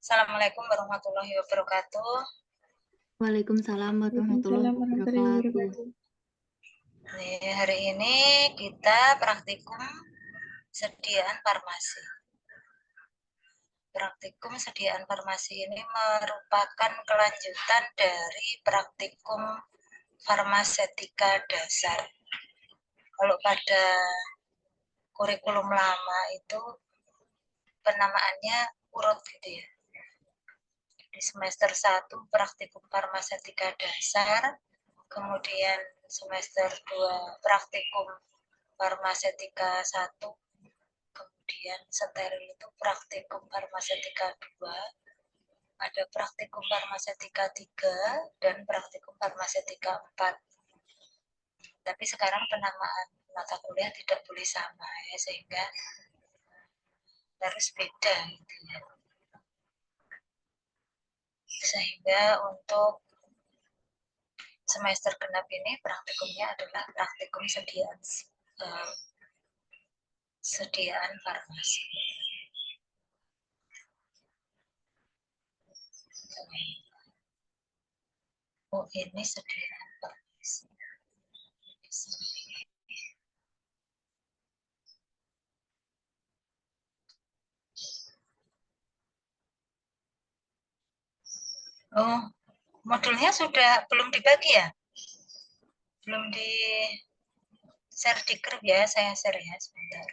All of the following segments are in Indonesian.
Assalamualaikum warahmatullahi wabarakatuh. Waalaikumsalam warahmatullahi Waalaikumsalam warahmatullahi wabarakatuh. wabarakatuh. Hari ini kita praktikum sediaan farmasi. Praktikum sediaan farmasi ini merupakan kelanjutan dari praktikum farmasetika dasar. Kalau pada kurikulum lama itu penamaannya urut gitu ya. Di semester 1 praktikum farmasetika dasar, kemudian semester 2 praktikum farmasetika 1, kemudian steril itu praktikum farmasetika 2, ada praktikum farmasetika 3, dan praktikum farmasetika 4. Tapi sekarang penamaan mata kuliah tidak boleh sama ya, sehingga harus beda gitu ya. Sehingga untuk semester genap ini praktikumnya adalah praktikum sediaan farmasi. Oh, ini sediaan farmasi. Oh, modulnya sudah belum dibagi ya? Belum di share di grup ya, saya share ya sebentar.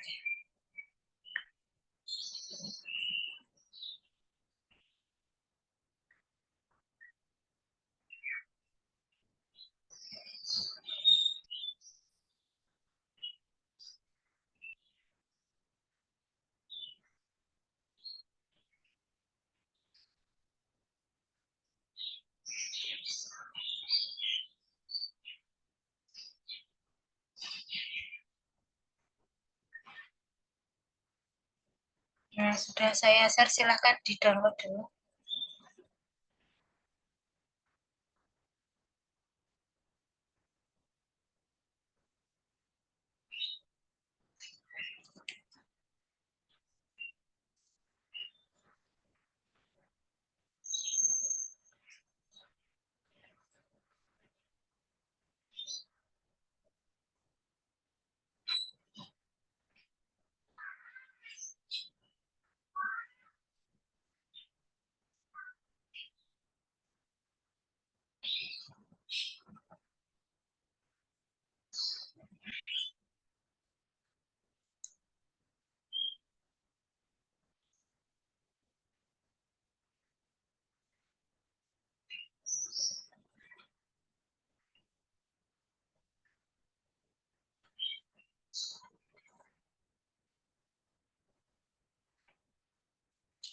Nah, sudah saya share, silahkan di-download dulu.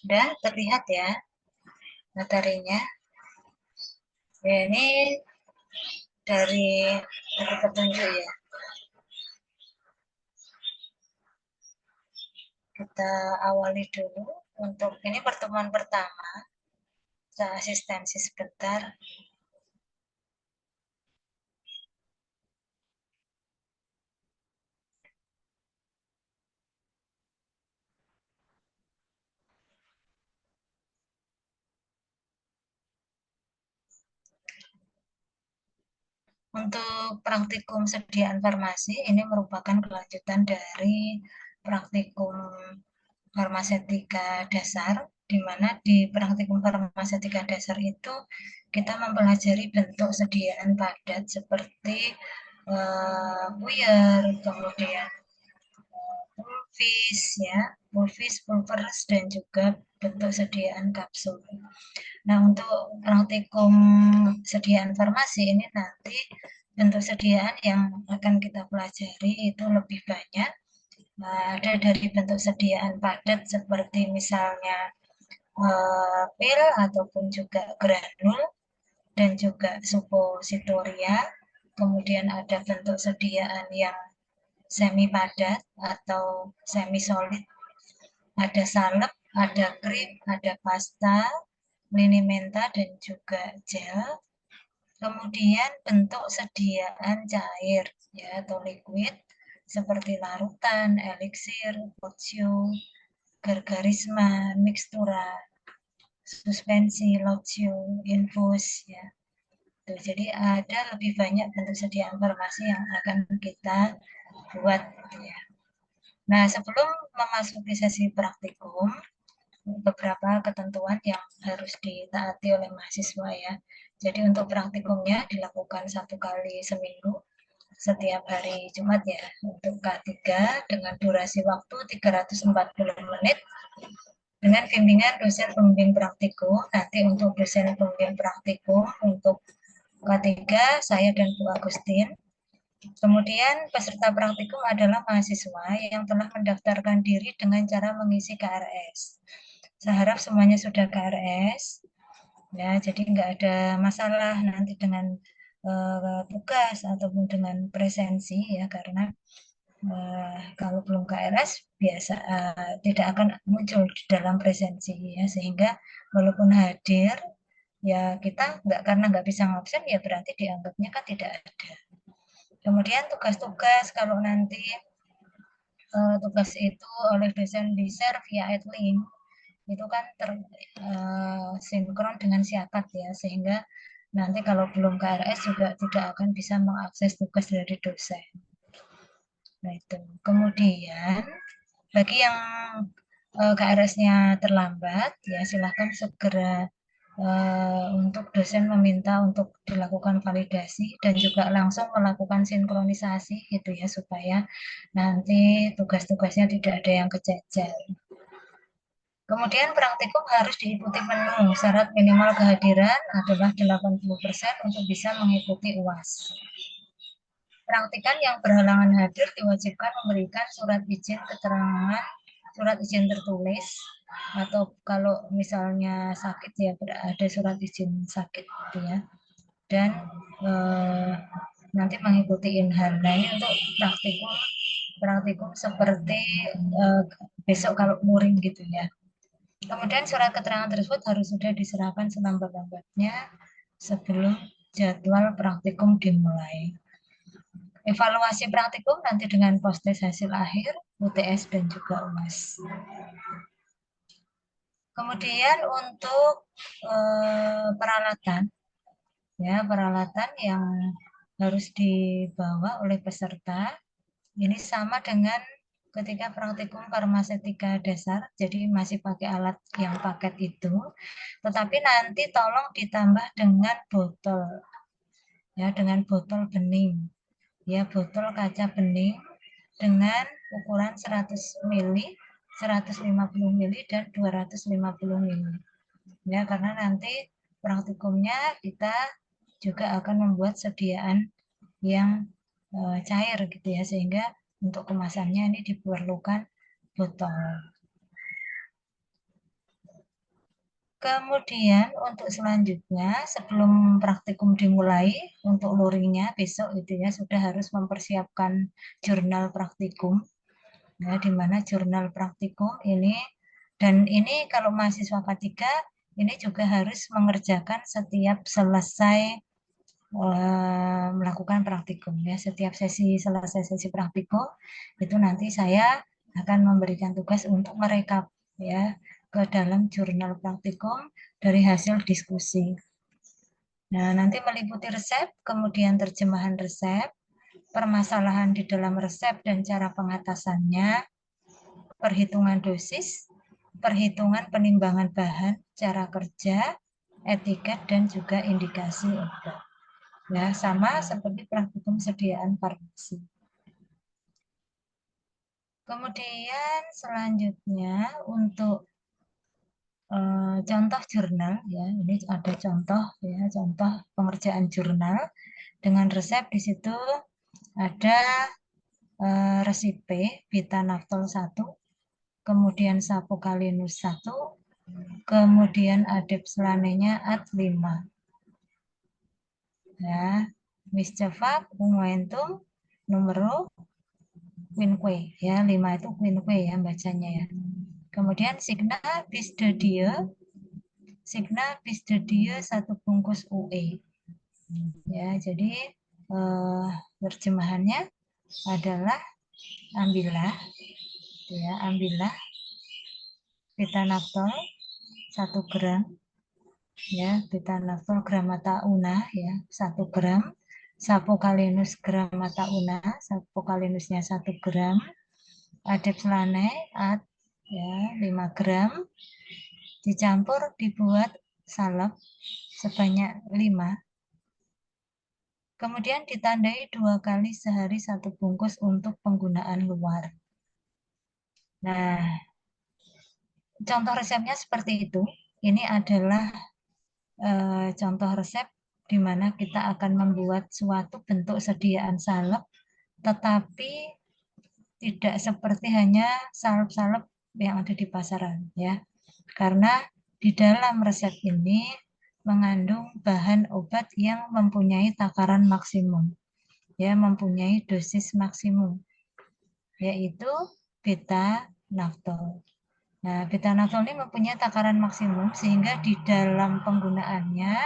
Sudah terlihat ya materinya. Ya, ini dari petunjuk ya. Kita awali dulu untuk ini pertemuan pertama. Kita asistensi sebentar. Untuk praktikum sediaan farmasi ini merupakan kelanjutan dari praktikum farmasetika dasar, di mana di praktikum farmasetika dasar itu kita mempelajari bentuk sediaan padat seperti puyer, kemudian pulvis ya, pulvis, pulveris, dan juga bentuk sediaan kapsul. Nah, untuk praktikum sediaan farmasi ini nanti bentuk sediaan yang akan kita pelajari itu lebih banyak. Ada dari bentuk sediaan padat seperti misalnya pil ataupun juga granul dan juga suppositoria. Kemudian ada bentuk sediaan yang semi padat atau semi solid. Ada salep, ada krim, ada pasta, linimenta, dan juga gel. Kemudian bentuk sediaan cair ya atau liquid seperti larutan, eliksir, pocio, gargarisma, mixtura, suspensi, logio, infus, ya. Tuh, jadi ada lebih banyak bentuk sedia informasi yang akan kita buat, gitu ya. Nah, sebelum memasuki sesi praktikum, beberapa ketentuan yang harus ditaati oleh mahasiswa ya. Jadi untuk praktikumnya dilakukan 1 kali seminggu setiap hari Jumat ya. Untuk K3 dengan durasi waktu 340 menit dengan bimbingan dosen pembimbing praktikum. Nanti untuk dosen pembimbing praktikum untuk K3 saya dan Bu Agustin. Kemudian peserta praktikum adalah mahasiswa yang telah mendaftarkan diri dengan cara mengisi KRS. Saya harap semuanya sudah KRS, ya, jadi nggak ada masalah nanti dengan tugas ataupun dengan presensi ya, karena kalau belum KRS biasa tidak akan muncul di dalam presensi ya, sehingga walaupun hadir ya kita nggak, karena nggak bisa ngabsen ya berarti dianggapnya kan tidak ada. Kemudian tugas-tugas kalau nanti tugas itu oleh dosen di-share via Adlink, itu kan sinkron dengan Siakat ya, sehingga nanti kalau belum KRS juga tidak akan bisa mengakses tugas dari dosen. Nah itu. Kemudian bagi yang KRS-nya terlambat ya silahkan segera untuk dosen meminta untuk dilakukan validasi dan juga langsung melakukan sinkronisasi gitu ya, supaya nanti tugas-tugasnya tidak ada yang kececer. Kemudian praktikum harus diikuti penuh. Syarat minimal kehadiran adalah 80% untuk bisa mengikuti UAS. Praktikan yang berhalangan hadir diwajibkan memberikan surat izin keterangan, surat izin tertulis, atau kalau misalnya sakit ya ada surat izin sakit gitu ya. Dan nanti mengikuti inhal. Nah ini untuk praktikum seperti besok kalau luring gitu ya. Kemudian surat keterangan tersebut harus sudah diserahkan selambat-lambatnya sebelum jadwal praktikum dimulai. Evaluasi praktikum nanti dengan post-test hasil akhir, UTS dan juga UAS. Kemudian untuk peralatan, ya peralatan yang harus dibawa oleh peserta ini sama dengan ketika praktikum farmasetika dasar, jadi masih pakai alat yang paket itu, tetapi nanti tolong ditambah dengan botol, ya dengan botol bening, ya botol kaca bening dengan ukuran 100 ml, 150 ml dan 250 ml. Ya, karena nanti praktikumnya kita juga akan membuat sediaan yang cair gitu ya, sehingga untuk kemasannya ini diperlukan botol. Kemudian untuk selanjutnya sebelum praktikum dimulai untuk luringnya besok itu ya sudah harus mempersiapkan jurnal praktikum. Ya, di mana jurnal praktikum ini, dan ini kalau mahasiswa K3 ini juga harus mengerjakan setiap selesai melakukan praktikum ya. Setiap selesai sesi praktikum itu nanti saya akan memberikan tugas untuk merekap ya ke dalam jurnal praktikum dari hasil diskusi. Nah, nanti meliputi resep, kemudian terjemahan resep, permasalahan di dalam resep dan cara pengatasannya, perhitungan dosis, perhitungan penimbangan bahan, cara kerja, etiket, dan juga indikasi obat. Ya, sama seperti praktikum sediaan farmasi. Kemudian selanjutnya untuk contoh jurnal ya, ini ada contoh ya, contoh pengerjaan jurnal dengan resep. Di situ ada resipe Beta-Naftol 1, kemudian Sapocalinus 1, kemudian Adepslanenya Ad 5. Ya, Miscevac, Unguentum, Numero, Quinque ya, 5 itu Quinque ya bacanya ya. Kemudian Signa bis de Dieu 1 bungkus UE. Ya, jadi terjemahannya adalah ambillah Beta-Naftol 1 gram ya, beta-naftol gramata una ya 1 gram, sapokalinus gramata una, sapokalinusnya 1 gram, adepslane ad ya 5 gram, dicampur dibuat salep sebanyak 5. Kemudian ditandai 2 kali sehari 1 bungkus untuk penggunaan luar. Nah, contoh resepnya seperti itu. Ini adalah contoh resep di mana kita akan membuat suatu bentuk sediaan salep, tetapi tidak seperti hanya salep-salep yang ada di pasaran ya. Karena di dalam resep ini mengandung bahan obat yang mempunyai takaran maksimum, ya, mempunyai dosis maksimum, yaitu beta-naftol. Nah, beta-naftol ini mempunyai takaran maksimum sehingga di dalam penggunaannya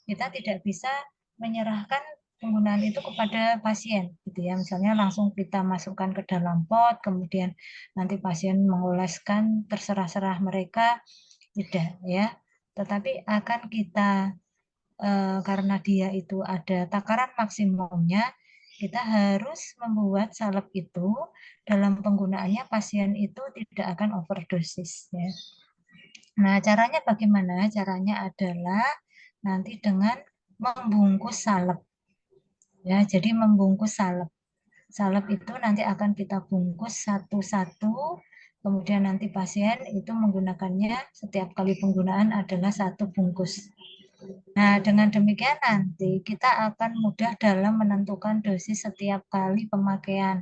kita tidak bisa menyerahkan penggunaan itu kepada pasien, gitu ya. Misalnya langsung kita masukkan ke dalam pot, kemudian nanti pasien mengoleskan, terserah-serah mereka, tidak ya. Tetapi akan kita karena dia itu ada takaran maksimumnya, kita harus membuat salep itu dalam penggunaannya pasien itu tidak akan overdosis ya. Nah, caranya bagaimana? Caranya adalah nanti dengan membungkus salep. Ya, jadi membungkus salep. Salep itu nanti akan kita bungkus satu-satu, kemudian nanti pasien itu menggunakannya setiap kali penggunaan adalah 1 bungkus. Nah, dengan demikian nanti kita akan mudah dalam menentukan dosis setiap kali pemakaian.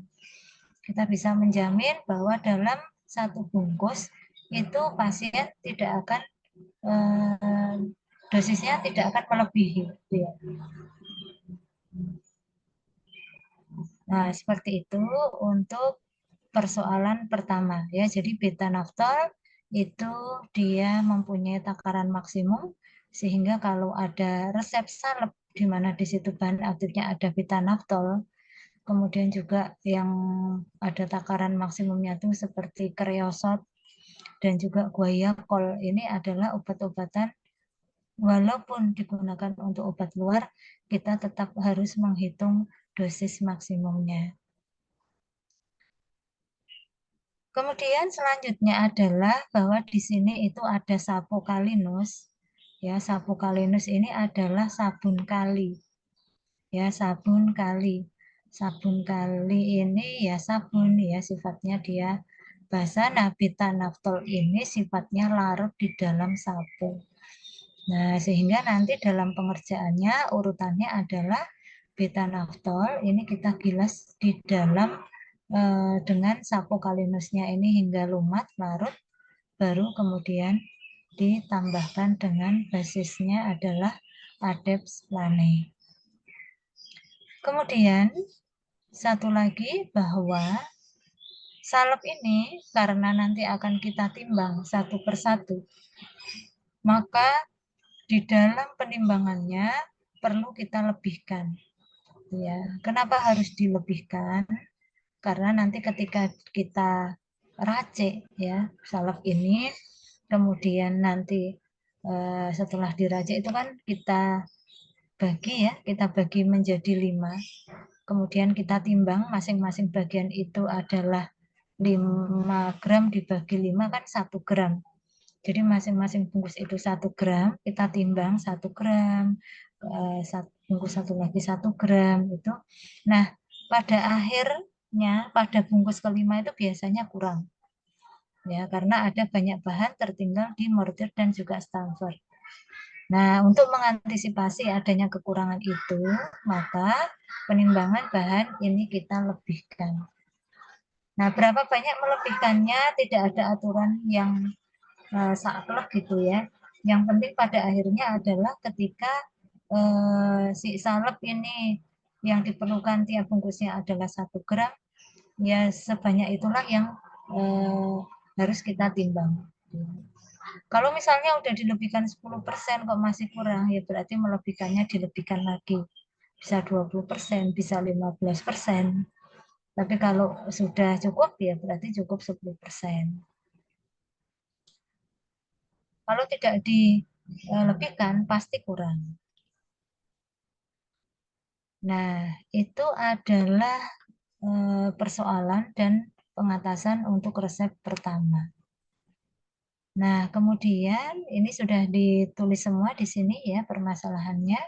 Kita bisa menjamin bahwa dalam 1 bungkus itu pasien tidak akan dosisnya tidak akan melebihi. Ya. Nah, seperti itu untuk persoalan pertama ya. Jadi beta-naftol itu dia mempunyai takaran maksimum sehingga kalau ada resep salep di mana di situ bahan aktifnya ada beta-naftol, kemudian juga yang ada takaran maksimumnya itu seperti kreosot dan juga guaiacol, ini adalah obat-obatan walaupun digunakan untuk obat luar, kita tetap harus menghitung dosis maksimumnya. Kemudian selanjutnya adalah bahwa di sini itu ada sapokalinus. Ya, sapokalinus ini adalah sabun kali. Ya, sabun kali. Sabun kali ini ya sabun ya sifatnya dia basah. Nah, beta-naftol ini sifatnya larut di dalam sabun. Nah, sehingga nanti dalam pengerjaannya urutannya adalah beta-naftol ini kita gilas di dalam dengan sapokalinusnya ini hingga lumat larut, baru kemudian ditambahkan dengan basisnya adalah adepslane. Kemudian satu lagi bahwa salep ini karena nanti akan kita timbang satu persatu, maka di dalam penimbangannya perlu kita lebihkan. Ya, kenapa harus dilebihkan? Karena nanti ketika kita racik ya salep ini, kemudian nanti setelah diracik itu kan kita bagi menjadi 5. Kemudian kita timbang masing-masing bagian itu adalah 5 gram dibagi 5 kan 1 gram. Jadi masing-masing bungkus itu 1 gram, kita timbang 1 gram, bungkus satu lagi 1 gram itu. Nah, pada akhirnya pada bungkus kelima itu biasanya kurang. Ya, karena ada banyak bahan tertinggal di mortir dan juga stamper. Nah, untuk mengantisipasi adanya kekurangan itu, maka penimbangan bahan ini kita lebihkan. Nah, berapa banyak melebihkannya tidak ada aturan yang saklek gitu ya. Yang penting pada akhirnya adalah ketika si salep ini yang diperlukan tiap bungkusnya adalah 1 gram, ya sebanyak itulah yang harus kita timbang. Kalau misalnya udah dilebihkan 10% kok masih kurang, ya berarti melebihkannya dilebihkan lagi. Bisa 20%, bisa 15%. Tapi kalau sudah cukup, ya berarti cukup 10%. Kalau tidak lebihkan, pasti kurang. Nah, itu adalah persoalan dan pengatasan untuk resep pertama. Nah, kemudian ini sudah ditulis semua di sini ya permasalahannya.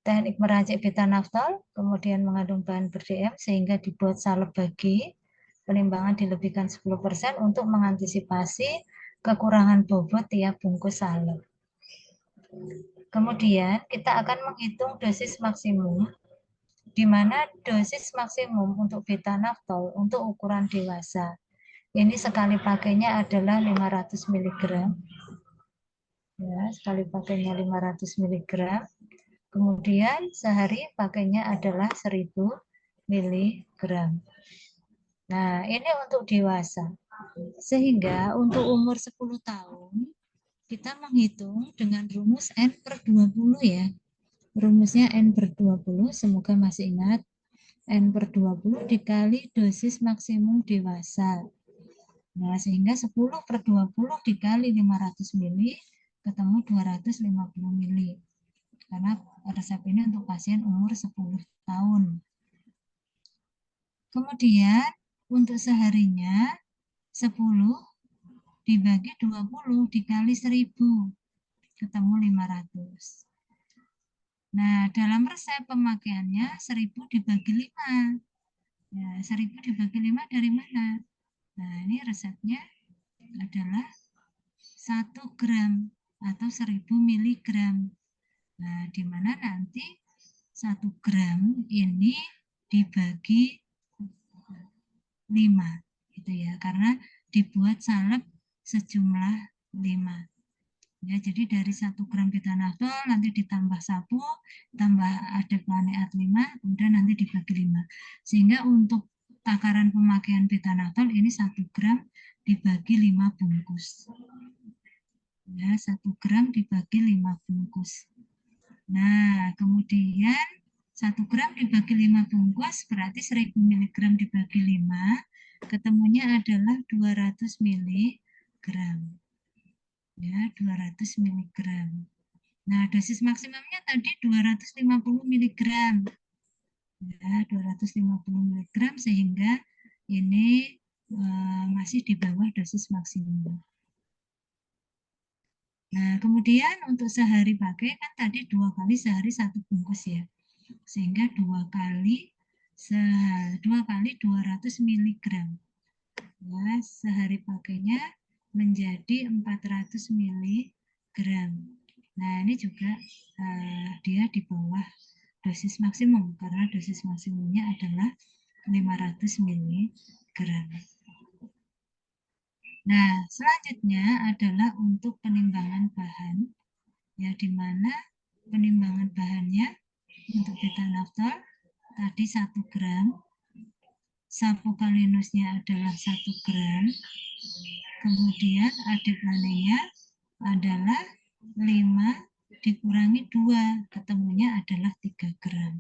Teknik meracik beta naftol, kemudian mengandung bahan ber-DM sehingga dibuat salep bagi, penimbangan dilebihkan 10% untuk mengantisipasi kekurangan bobot tiap bungkus salep. Kemudian kita akan menghitung dosis maksimum, di mana dosis maksimum untuk beta naftol untuk ukuran dewasa. Ini sekali pakainya adalah 500 mg. Ya, sekali pakainya 500 mg. Kemudian sehari pakainya adalah 1000 mg. Nah, ini untuk dewasa. Sehingga untuk umur 10 tahun, kita menghitung dengan rumus N per 20 ya. Rumusnya N per 20, semoga masih ingat. N per 20 dikali dosis maksimum dewasa. Nah, sehingga 10 per 20 dikali 500 mili, ketemu 250 mili. Karena resep ini untuk pasien umur 10 tahun. Kemudian untuk seharinya 10 dibagi 20 dikali 1000 ketemu 500. Nah, dalam resep pemakaiannya 1000 dibagi 5. Ya, 1000 dibagi 5 dari mana? Nah, ini resepnya adalah 1 gram atau 1000 miligram. Nah, di mana nanti 1 gram ini dibagi 5 gitu ya, karena dibuat salep sejumlah 5. Ya, jadi dari 1 gram beta naftol nanti ditambah 1, tambah adeplanat 5, kemudian nanti dibagi 5. Sehingga untuk takaran pemakaian beta naftol ini 1 gram dibagi 5 bungkus. Ya, 1 gram dibagi 5 bungkus. Nah, kemudian 1 gram dibagi 5 bungkus berarti 1000 mg dibagi 5, ketemunya adalah 200 mg. Ya, 200 mg. Nah, dosis maksimumnya tadi 250 mg. Ya, 250 mg sehingga ini masih di bawah dosis maksimum. Nah, kemudian untuk sehari pakai kan tadi 2 kali sehari 1 bungkus ya. Sehingga 2 kali 200 mg. Ya, sehari pakainya menjadi 400 mg. Nah, ini juga dia di bawah dosis maksimum karena dosis maksimumnya adalah 500 mg. Nah, selanjutnya adalah untuk penimbangan bahan, ya di mana penimbangan bahannya untuk beta naftol tadi 1 gram, sapokalinusnya adalah 1 gram, kemudian adeplanenya adalah 5 dikurangi 2, ketemunya adalah 3 gram.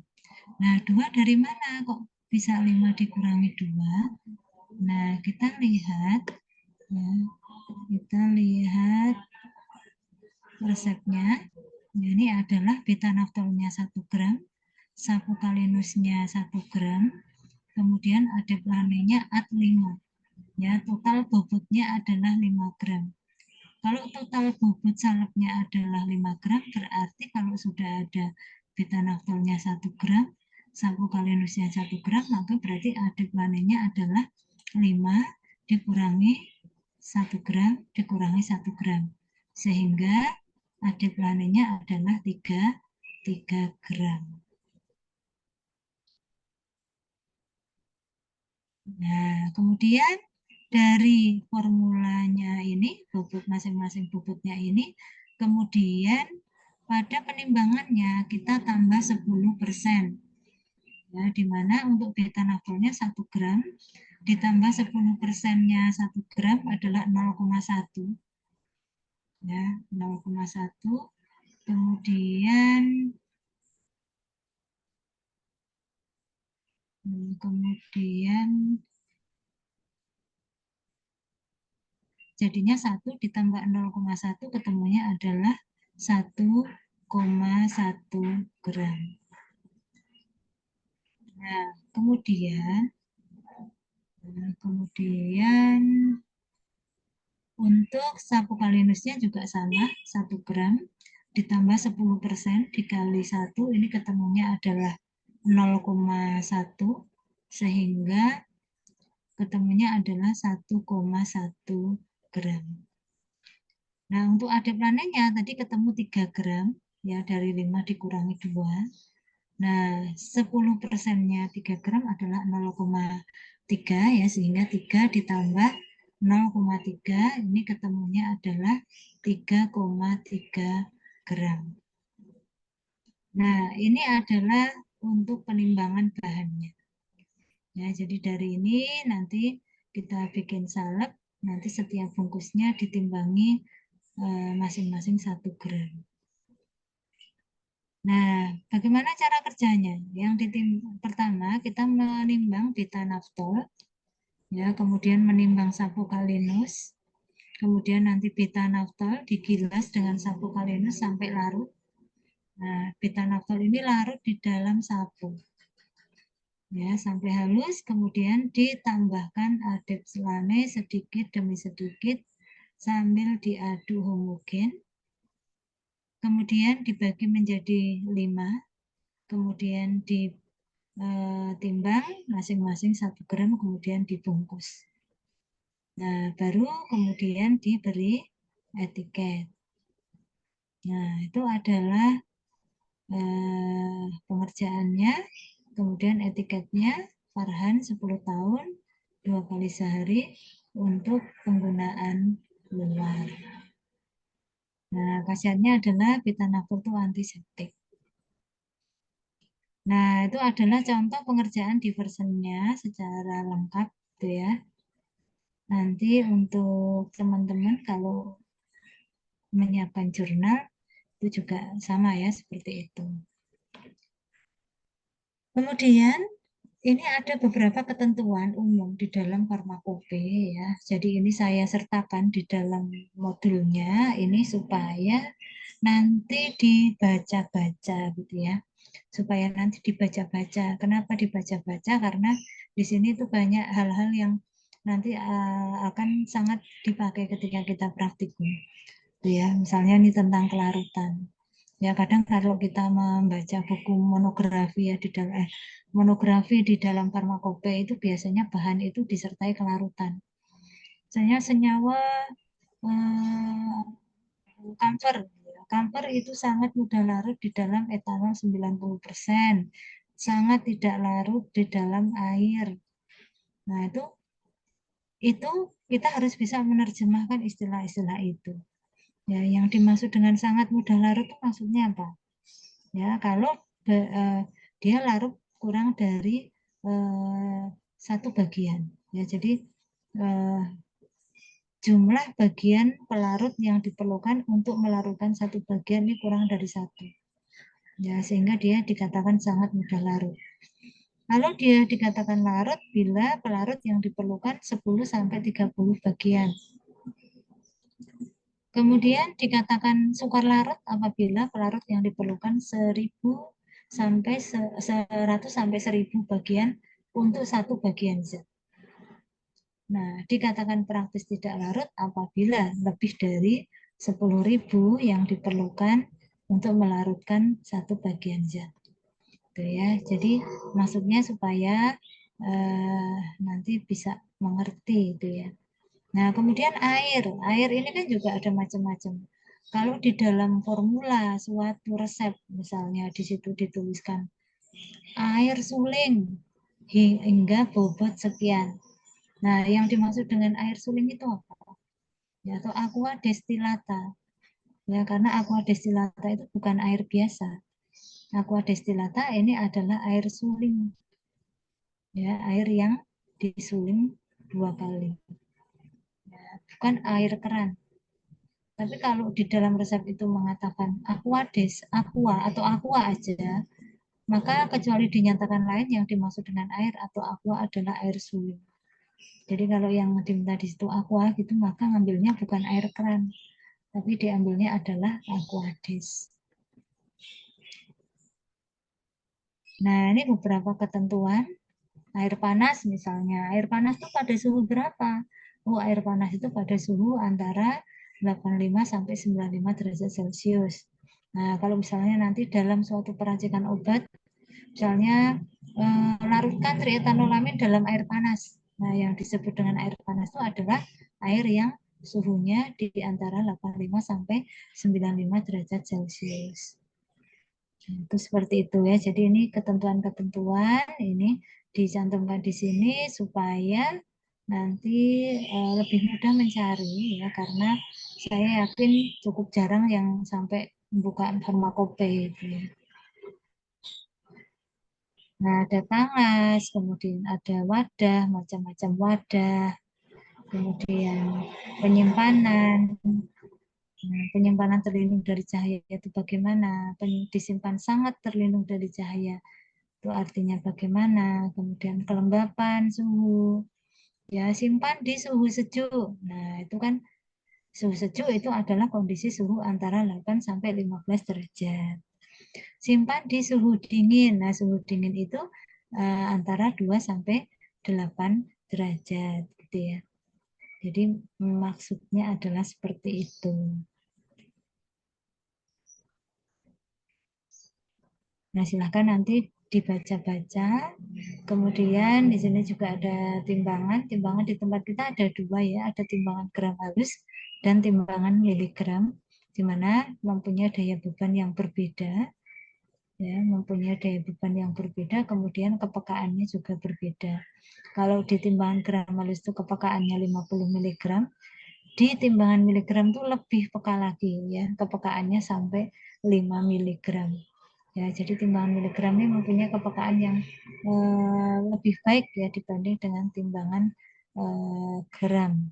Nah, 2 dari mana kok bisa 5 dikurangi 2? Nah, kita lihat ya, resepnya. Ini adalah beta naftolnya 1 gram, sapokalinusnya 1 gram, kemudian adeplanenya ad 5. Ya, total bobotnya adalah 5 gram. Kalau total bobot salepnya adalah 5 gram, berarti kalau sudah ada beta naftolnya 1 gram, sapokalinusnya 1 gram, maka berarti adeplanenya adalah 5 dikurangi 1 gram dikurangi 1 gram. Sehingga adeplanenya adalah 3 gram. Nah, kemudian dari formulanya ini, bobot masing-masing bobotnya ini, kemudian pada penimbangannya kita tambah 10%. Ya, di mana untuk beta naftolnya 1 gram, ditambah 10%-nya 1 gram adalah 0,1. Ya, 0,1. Kemudian jadinya 1 ditambah 0,1 ketemunya adalah 1,1 gram. Nah, kemudian untuk sapokalinusnya juga sama, 1 gram ditambah 10% dikali 1, ini ketemunya adalah 0,1, sehingga ketemunya adalah 1,1 gram. Nah, untuk adeplanenya tadi ketemu 3 gram, ya dari 5 dikurangi 2. Nah, 10%-nya 3 gram adalah 0,3 ya, sehingga 3 ditambah 0,3 ini ketemunya adalah 3,3 gram. Nah, ini adalah untuk penimbangan bahannya. Ya, jadi dari ini nanti kita bikin salep, nanti setiap bungkusnya ditimbangi masing-masing 1 gram. Nah, bagaimana cara kerjanya? Pertama, kita menimbang beta-naftol, ya, kemudian menimbang sapokalinus, kemudian nanti beta-naftol digilas dengan sapokalinus sampai larut. Nah, beta-naftol ini larut di dalam sapo, ya, sampai halus, kemudian ditambahkan adepselane sedikit demi sedikit sambil diaduk homogen. Kemudian dibagi menjadi 5, kemudian ditimbang masing-masing 1 gram, kemudian dibungkus. Nah, baru kemudian diberi etiket. Nah, itu adalah pengerjaannya. Kemudian etiketnya Farhan 10 tahun, 2 kali sehari untuk penggunaan luar. Nah, khasiatnya adalah beta-naftol itu antiseptik. Nah, itu adalah contoh pengerjaan diversennya secara lengkap, gitu ya. Nanti untuk teman-teman kalau menyiapkan jurnal itu juga sama ya, seperti itu. Kemudian ini ada beberapa ketentuan umum di dalam farmakope ya. Jadi ini saya sertakan di dalam modulnya ini supaya nanti dibaca-baca gitu ya. Supaya nanti dibaca-baca. Kenapa dibaca-baca? Karena di sini tuh banyak hal-hal yang nanti akan sangat dipakai ketika kita praktikum. Ya, misalnya ini tentang kelarutan. Ya, kadang kalau kita membaca buku monografi ya monografi di dalam farmakope itu biasanya bahan itu disertai kelarutan. Misalnya senyawa kamfer. Kamfer itu sangat mudah larut di dalam etanol 90%. Sangat tidak larut di dalam air. Nah, itu kita harus bisa menerjemahkan istilah-istilah itu. Ya, yang dimaksud dengan sangat mudah larut itu maksudnya apa? Ya, kalau dia larut kurang dari 1 bagian. Ya, jadi jumlah bagian pelarut yang diperlukan untuk melarutkan 1 bagian ini kurang dari 1. Ya, sehingga dia dikatakan sangat mudah larut. Lalu dia dikatakan larut bila pelarut yang diperlukan 10-30 bagian. Kemudian dikatakan sukar larut apabila pelarut yang diperlukan 100 sampai 1000 bagian untuk 1 bagian zat. Nah, dikatakan praktis tidak larut apabila lebih dari 10.000 yang diperlukan untuk melarutkan 1 bagian zat. Gitu ya. Jadi maksudnya supaya nanti bisa mengerti itu ya. Nah, kemudian air. Air ini kan juga ada macam-macam. Kalau di dalam formula suatu resep, misalnya di situ dituliskan air suling hingga bobot sekian. Nah, yang dimaksud dengan air suling itu apa? Ya, atau aqua destilata. Ya, karena aqua destilata itu bukan air biasa. Aqua destilata ini adalah air suling. Ya, air yang disuling 2 kali. Bukan air keran. Tapi kalau di dalam resep itu mengatakan aqua atau aqua aja, maka kecuali dinyatakan lain yang dimaksud dengan air atau aqua adalah air suling. Jadi kalau yang diminta di situ aqua gitu, maka ngambilnya bukan air keran, tapi diambilnya adalah aquadis. Nah, ini beberapa ketentuan. Air panas misalnya. Air panas itu pada suhu berapa? Oh, air panas itu pada suhu antara 85 sampai 95 derajat Celcius. Nah, kalau misalnya nanti dalam suatu peracikan obat, misalnya larutkan triethanolamin dalam air panas. Nah, yang disebut dengan air panas itu adalah air yang suhunya di antara 85 sampai 95 derajat Celcius. Itu seperti itu ya. Jadi ini ketentuan-ketentuan ini dicantumkan di sini supaya nanti lebih mudah mencari ya, karena saya yakin cukup jarang yang sampai membuka farmakope itu ya. Nah, ada talas, kemudian ada wadah, macam-macam wadah, kemudian penyimpanan. Nah, penyimpanan terlindung dari cahaya itu bagaimana? Disimpan sangat terlindung dari cahaya. Itu artinya bagaimana? Kemudian kelembapan suhu. Ya, simpan di suhu sejuk. Nah, itu kan suhu sejuk itu adalah kondisi suhu antara 8 sampai 15 derajat. Simpan di suhu dingin. Nah, suhu dingin itu antara 2 sampai 8 derajat gitu ya. Jadi maksudnya adalah seperti itu. Nah, silahkan nanti dibaca-baca. Kemudian di sini juga ada timbangan. Timbangan di tempat kita ada dua ya, ada timbangan gram halus dan timbangan miligram, di mana mempunyai daya beban yang berbeda. Ya, mempunyai daya beban yang berbeda, kemudian kepekaannya juga berbeda. Kalau di timbangan gram halus itu kepekaannya 50 mg, di timbangan miligram itu lebih peka lagi ya, kepekaannya sampai 5 mg. Ya, jadi timbangan miligram ini mempunyai kepekaan yang lebih baik ya dibanding dengan timbangan gram.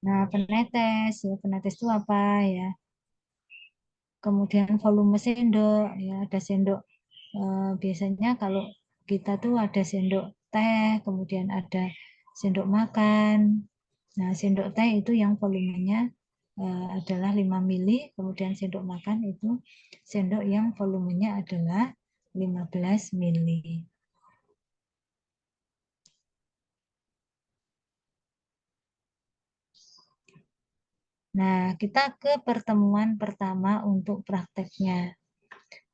Nah, penetes ya, penetes itu apa ya? Kemudian volume sendok ya, ada sendok biasanya kalau kita tuh ada sendok teh, kemudian ada sendok makan. Nah, sendok teh itu yang volumenya adalah 5 mili, kemudian sendok makan itu sendok yang volumenya adalah 15 mili. Nah, kita ke pertemuan pertama untuk prakteknya.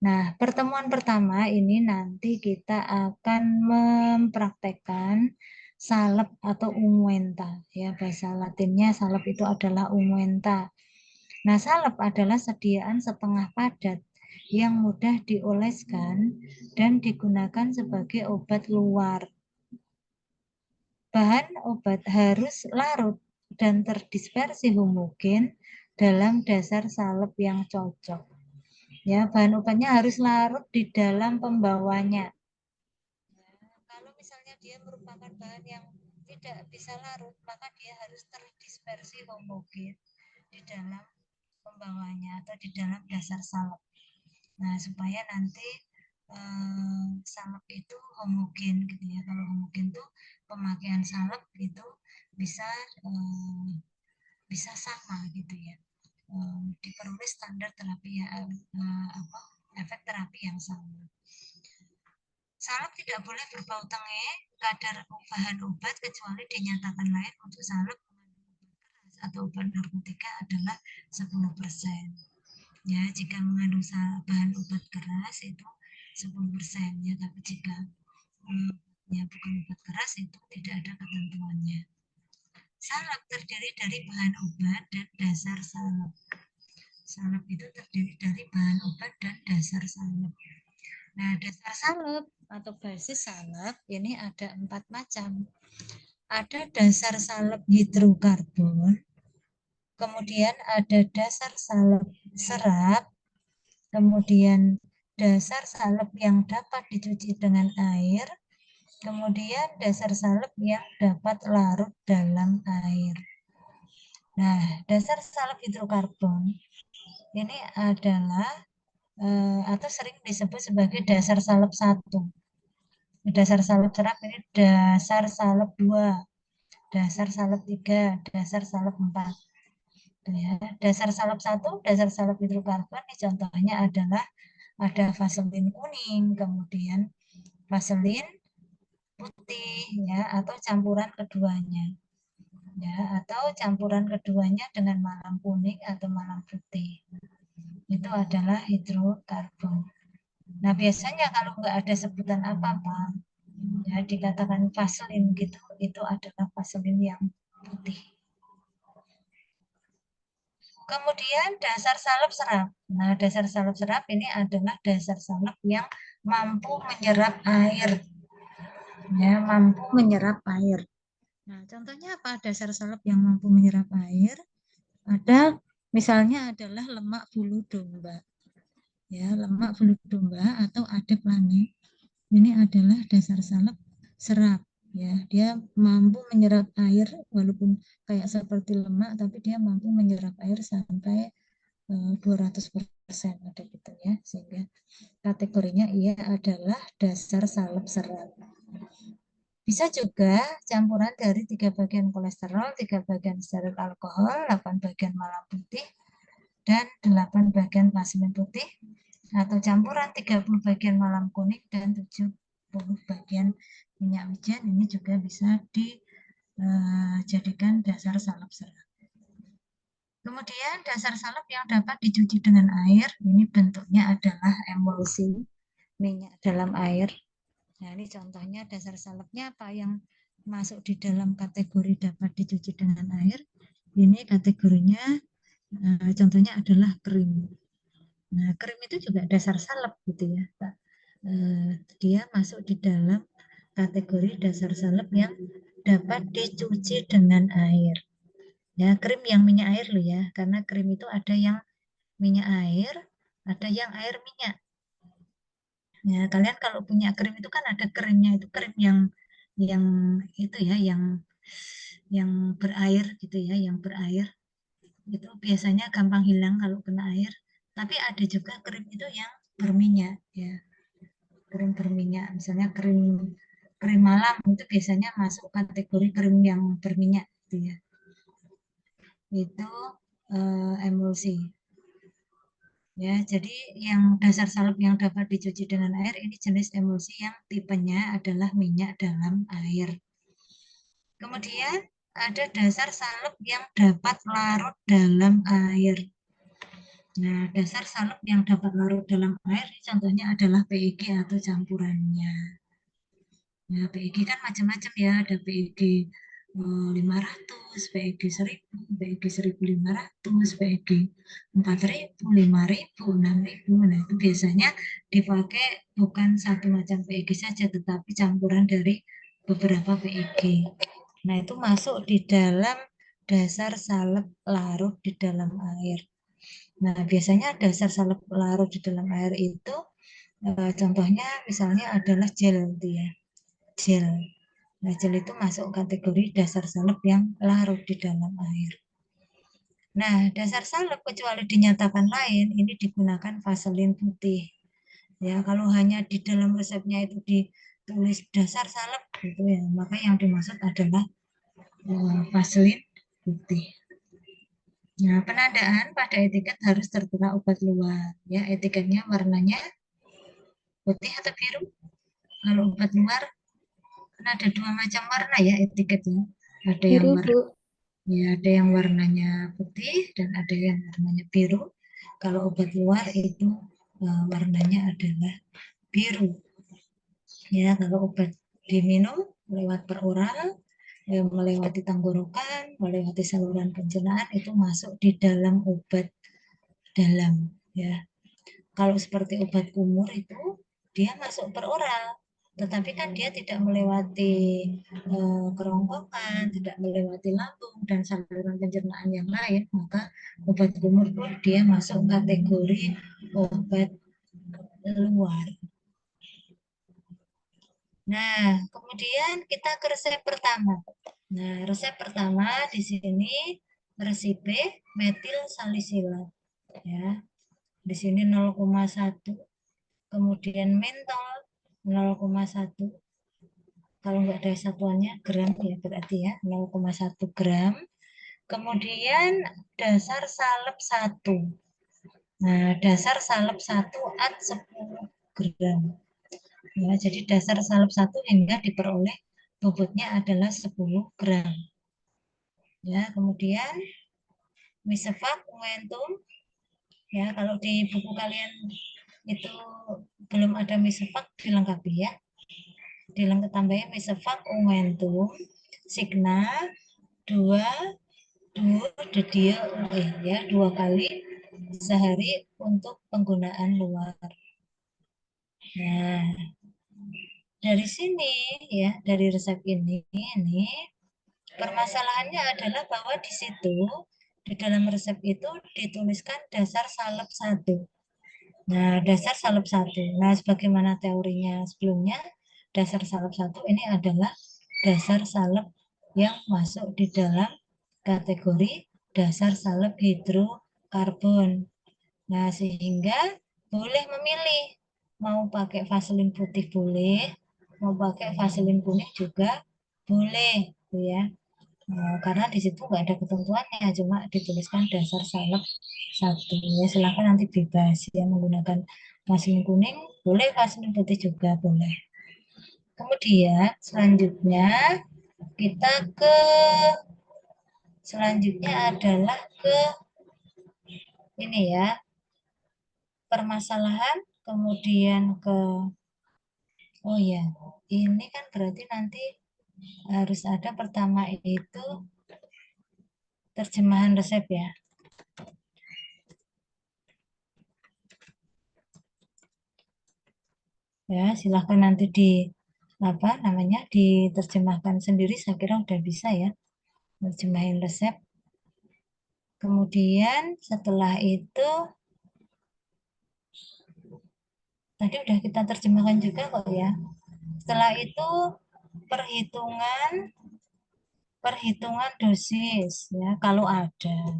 Nah, pertemuan pertama ini nanti kita akan mempraktekkan salep atau unguenta. Ya, bahasa Latinnya salep itu adalah unguenta. Nah, salep adalah sediaan setengah padat yang mudah dioleskan dan digunakan sebagai obat luar. Bahan obat harus larut dan terdispersi homogen dalam dasar salep yang cocok. Ya, bahan obatnya harus larut di dalam pembawanya. Kalau misalnya dia merupakan bahan yang tidak bisa larut, maka dia harus terdispersi homogen di dalam pembawanya atau di dalam dasar salep. Nah, supaya nanti salep itu homogen gitu ya. Kalau homogen tuh pemakaian salep itu bisa bisa sama gitu ya. Diperoleh standar terapi ya, efek terapi yang sama. Salep tidak boleh berbau tengeh kadar bahan obat kecuali dinyatakan lain untuk salep atau obat narkotika adalah 10%. Ya, jika mengandung bahan obat keras itu 10% ya, tapi jika ya bukan obat keras itu tidak ada ketentuannya. Salep terdiri dari bahan obat dan dasar salep. Salep itu terdiri dari bahan obat dan dasar salep. Nah, dasar salep atau basis salep ini ada 4 macam. Ada dasar salep hidrokarbon, kemudian ada dasar salep serat, kemudian dasar salep yang dapat dicuci dengan air, kemudian dasar salep yang dapat larut dalam air. Nah, dasar salep hidrokarbon ini adalah atau sering disebut sebagai dasar salep 1. Dasar salep serap ini dasar salep 2, dasar salep 3, dasar salep 4. Ya, dasar salep 1, dasar salep hidrokarbon ini contohnya adalah ada vaselin kuning, kemudian vaselin putih ya, atau campuran keduanya. Ya, atau campuran keduanya dengan malam kuning atau malam putih. Itu adalah hidrokarbon. Nah, biasanya kalau nggak ada sebutan apa-apa, ya dikatakan vaselin gitu, itu adalah vaselin yang putih. Kemudian dasar salep serap. Nah, dasar salep serap ini adalah dasar salep yang mampu menyerap air. Ya, mampu menyerap air. Nah, contohnya apa dasar salep yang mampu menyerap air? Ada misalnya adalah lemak bulu domba. Ya, lemak bulu domba atau adep lane. Ini adalah dasar salep serap. Ya, dia mampu menyerap air walaupun kayak seperti lemak, tapi dia mampu menyerap air sampai 200% ada gitu ya, sehingga kategorinya ia adalah dasar salep serap. Bisa juga campuran dari 3 bagian kolesterol, 3 bagian steril alkohol, 8 bagian malam putih, dan 8 bagian vaselin putih, atau campuran 30 bagian malam kuning dan 70 bagian minyak wijen. Ini juga bisa dijadikan dasar salep serap. Kemudian dasar salep yang dapat dicuci dengan air, ini bentuknya adalah emulsi minyak dalam air. Nah, ini contohnya dasar salepnya apa yang masuk di dalam kategori dapat dicuci dengan air. Ini kategorinya contohnya adalah krim. Nah, krim itu juga dasar salep gitu ya, Pak. Dia masuk di dalam kategori dasar salep yang dapat dicuci dengan air. Ya, krim yang minyak air loh ya, karena krim itu ada yang minyak air, ada yang air minyak. Ya, kalian kalau punya krim itu kan ada krimnya, itu krim yang itu ya, yang berair gitu ya, yang berair. Itu biasanya gampang hilang kalau kena air. Tapi ada juga krim itu yang berminyak ya. Krim berminyak, misalnya krim krim malam itu biasanya masuk kategori krim yang berminyak gitu ya. Itu emulsi. Ya, jadi yang dasar salep yang dapat dicuci dengan air ini jenis emulsi yang tipenya adalah minyak dalam air. Kemudian ada dasar salep yang dapat larut dalam air. Nah, dasar salep yang dapat larut dalam air contohnya adalah PEG atau campurannya. Nah, PEG kan macam-macam ya, ada PEG 500, PEG 1000, PEG 1500, PEG 4000, 5000, 6000. Nah, itu biasanya dipakai bukan satu macam PEG saja, tetapi campuran dari beberapa PEG. Nah, itu masuk di dalam dasar salep larut di dalam air. Nah, biasanya dasar salep larut di dalam air itu contohnya misalnya adalah gel gitu ya. Gel. Nah, gel itu masuk kategori dasar salep yang larut di dalam air. Nah, dasar salep kecuali dinyatakan lain, ini digunakan vaselin putih. Ya, kalau hanya di dalam resepnya itu ditulis dasar salep gitu ya, maka yang dimaksud adalah vaselin putih. Nah, penandaan pada etiket harus tertera obat luar. Ya, etiketnya warnanya putih atau biru. Kalau obat luar kan ada dua macam warna ya etiketnya. Ada yang Biru, warna Bu. ya, ada yang warnanya putih dan ada yang warnanya biru. Kalau obat luar itu warnanya adalah biru. Ya, kalau obat diminum lewat peroral, melewati tenggorokan, melewati saluran pencernaan itu masuk di dalam obat dalam ya. Kalau seperti obat kumur itu dia masuk peroral, tetapi kan dia tidak melewati kerongkongan, tidak melewati lambung dan saluran pencernaan yang lain, maka obat kumur pun dia masuk kategori obat luar. Nah, kemudian kita ke resep pertama. Nah, resep pertama di sini resep metil salisilat ya. Di sini 0,1. Kemudian mentol 0,1. Kalau nggak ada satuannya gram ya berarti ya 0,1 gram. Kemudian dasar salep 1. Nah, dasar salep 1 at 10 gram. Ya, jadi dasar salep 1 hingga diperoleh bobotnya adalah 10 gram. Ya, kemudian misefak momentum. Ya, kalau di buku kalian itu belum ada misefak dilengkapi ya. Dilengkapi tambahin misefak momentum signa 2 dedia ya 2 kali sehari untuk penggunaan luar. Nah, dari sini ya, dari resep ini permasalahannya adalah bahwa di situ di dalam resep itu dituliskan dasar salep 1. Nah, dasar salep 1. Nah, sebagaimana teorinya sebelumnya, dasar salep 1 ini adalah dasar salep yang masuk di dalam kategori dasar salep hidrokarbon. Nah, sehingga boleh memilih mau pakai vaselin putih boleh, mau pakai vaselin kuning juga boleh, ya. Nah, karena di situ nggak ada ketentuannya, cuma dituliskan dasar salep 1. Ya, silahkan nanti bebas ya menggunakan vaselin kuning, boleh vaselin putih juga boleh. Kemudian selanjutnya kita ke selanjutnya adalah ke ini ya permasalahan, kemudian ke oh ya ini kan berarti nanti harus ada pertama itu terjemahan resep ya. Ya, silahkan nanti apa namanya diterjemahkan sendiri, saya kira udah bisa ya terjemahin resep. Kemudian setelah itu tadi udah kita terjemahkan juga kok ya. Setelah itu perhitungan dosis ya kalau ada.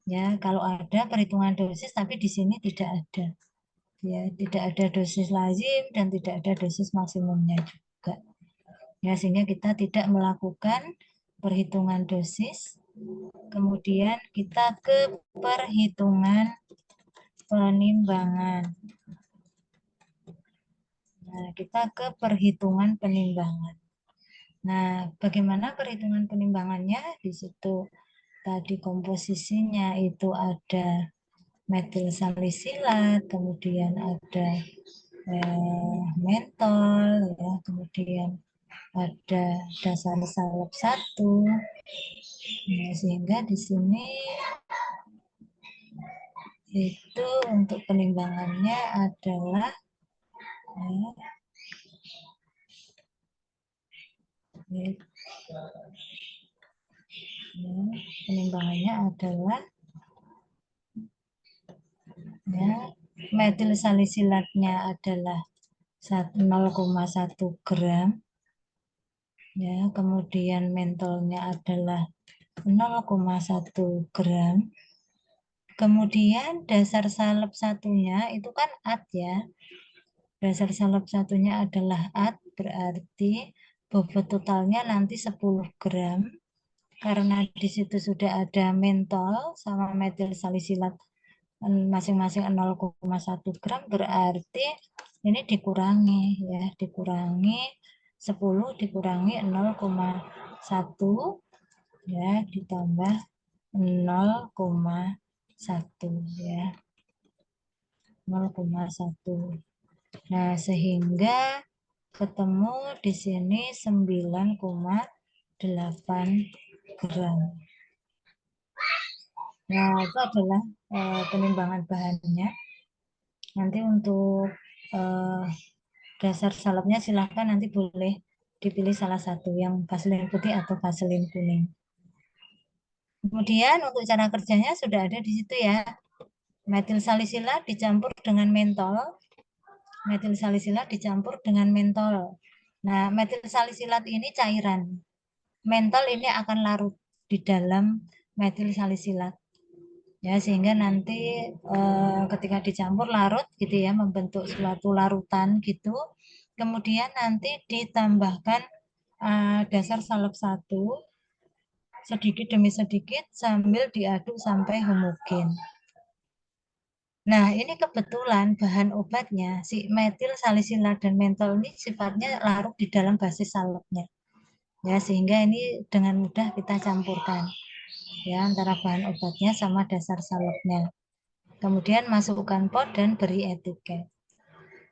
Ya, kalau ada perhitungan dosis tapi di sini tidak ada. Ya, tidak ada dosis lazim dan tidak ada dosis maksimumnya juga. Ya, sehingga kita tidak melakukan perhitungan dosis. Kemudian kita ke perhitungan penimbangan. Nah, kita ke perhitungan penimbangan. Nah, bagaimana perhitungan penimbangannya? Di situ tadi komposisinya itu ada metil salisilat, kemudian ada mentol, ya, kemudian ada dasar salep 1. Nah, sehingga di sini itu untuk penimbangannya adalah penimbangannya adalah ya, metil salisilatnya adalah 0,1 gram ya, kemudian mentolnya adalah 0,1 gram. Kemudian dasar salep satunya itu kan at ya. Dasar salep satunya adalah at, berarti bobot totalnya nanti 10 gram. Karena di situ sudah ada mentol sama metil salisilat masing-masing 0,1 gram, berarti ini dikurangi ya, dikurangi 10 dikurangi 0,1 ya, ditambah 0,1 ya, 0,1. Nah, sehingga ketemu di sini 9,8 gram. Nah, itu adalah penimbangan bahannya. Nanti untuk dasar salepnya silahkan nanti boleh dipilih salah satu, yang vaselin putih atau vaselin kuning. Kemudian untuk cara kerjanya sudah ada di situ ya. Metil salisilat dicampur dengan mentol. Metil salisilat dicampur dengan mentol. Nah, metil salisilat ini cairan. Mentol ini akan larut di dalam metil salisilat. Ya, sehingga nanti ketika dicampur larut gitu ya, membentuk suatu larutan gitu. Kemudian nanti ditambahkan dasar salep 1 sedikit demi sedikit sambil diaduk sampai homogen. Nah, ini kebetulan bahan obatnya si metil salisilat dan mentol ini sifatnya larut di dalam basis salepnya. Ya, sehingga ini dengan mudah kita campurkan ya antara bahan obatnya sama dasar salepnya. Kemudian masukkan pot dan beri etiket.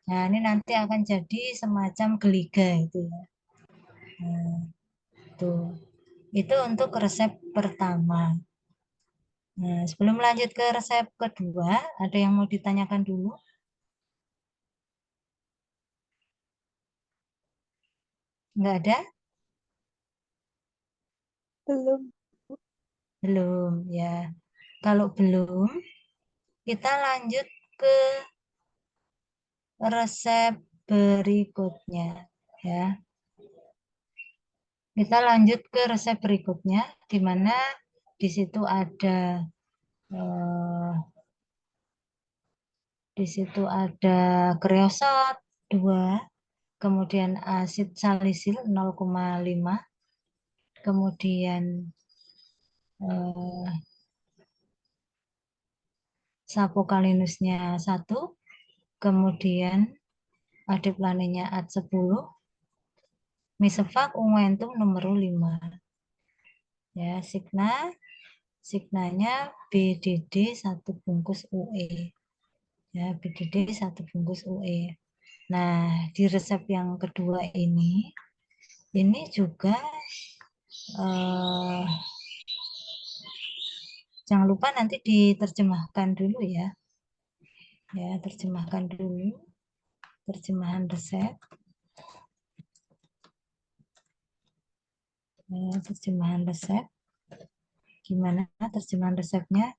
Nah, ini nanti akan jadi semacam geliga itu ya. Nah, tuh. Itu untuk resep pertama. Nah, sebelum lanjut ke resep kedua, ada yang mau ditanyakan dulu? Enggak ada? Belum. Belum, ya. Kalau belum, kita lanjut ke resep berikutnya, ya. Kita lanjut ke resep berikutnya, di mana di situ ada kreosot 2, kemudian asid salisil 0,5, kemudian sapokalinusnya 1, kemudian adiplanenya Ad10, misefak unguentum nomor 5. Ya, signanya BDD 1 bungkus UE. Ya, BDD 1 bungkus UE. Nah, di resep yang kedua ini juga jangan lupa nanti diterjemahkan dulu ya. Ya, terjemahkan dulu. Terjemahan resep. Ya, terjemahan resep. Gimana terjemahan resepnya?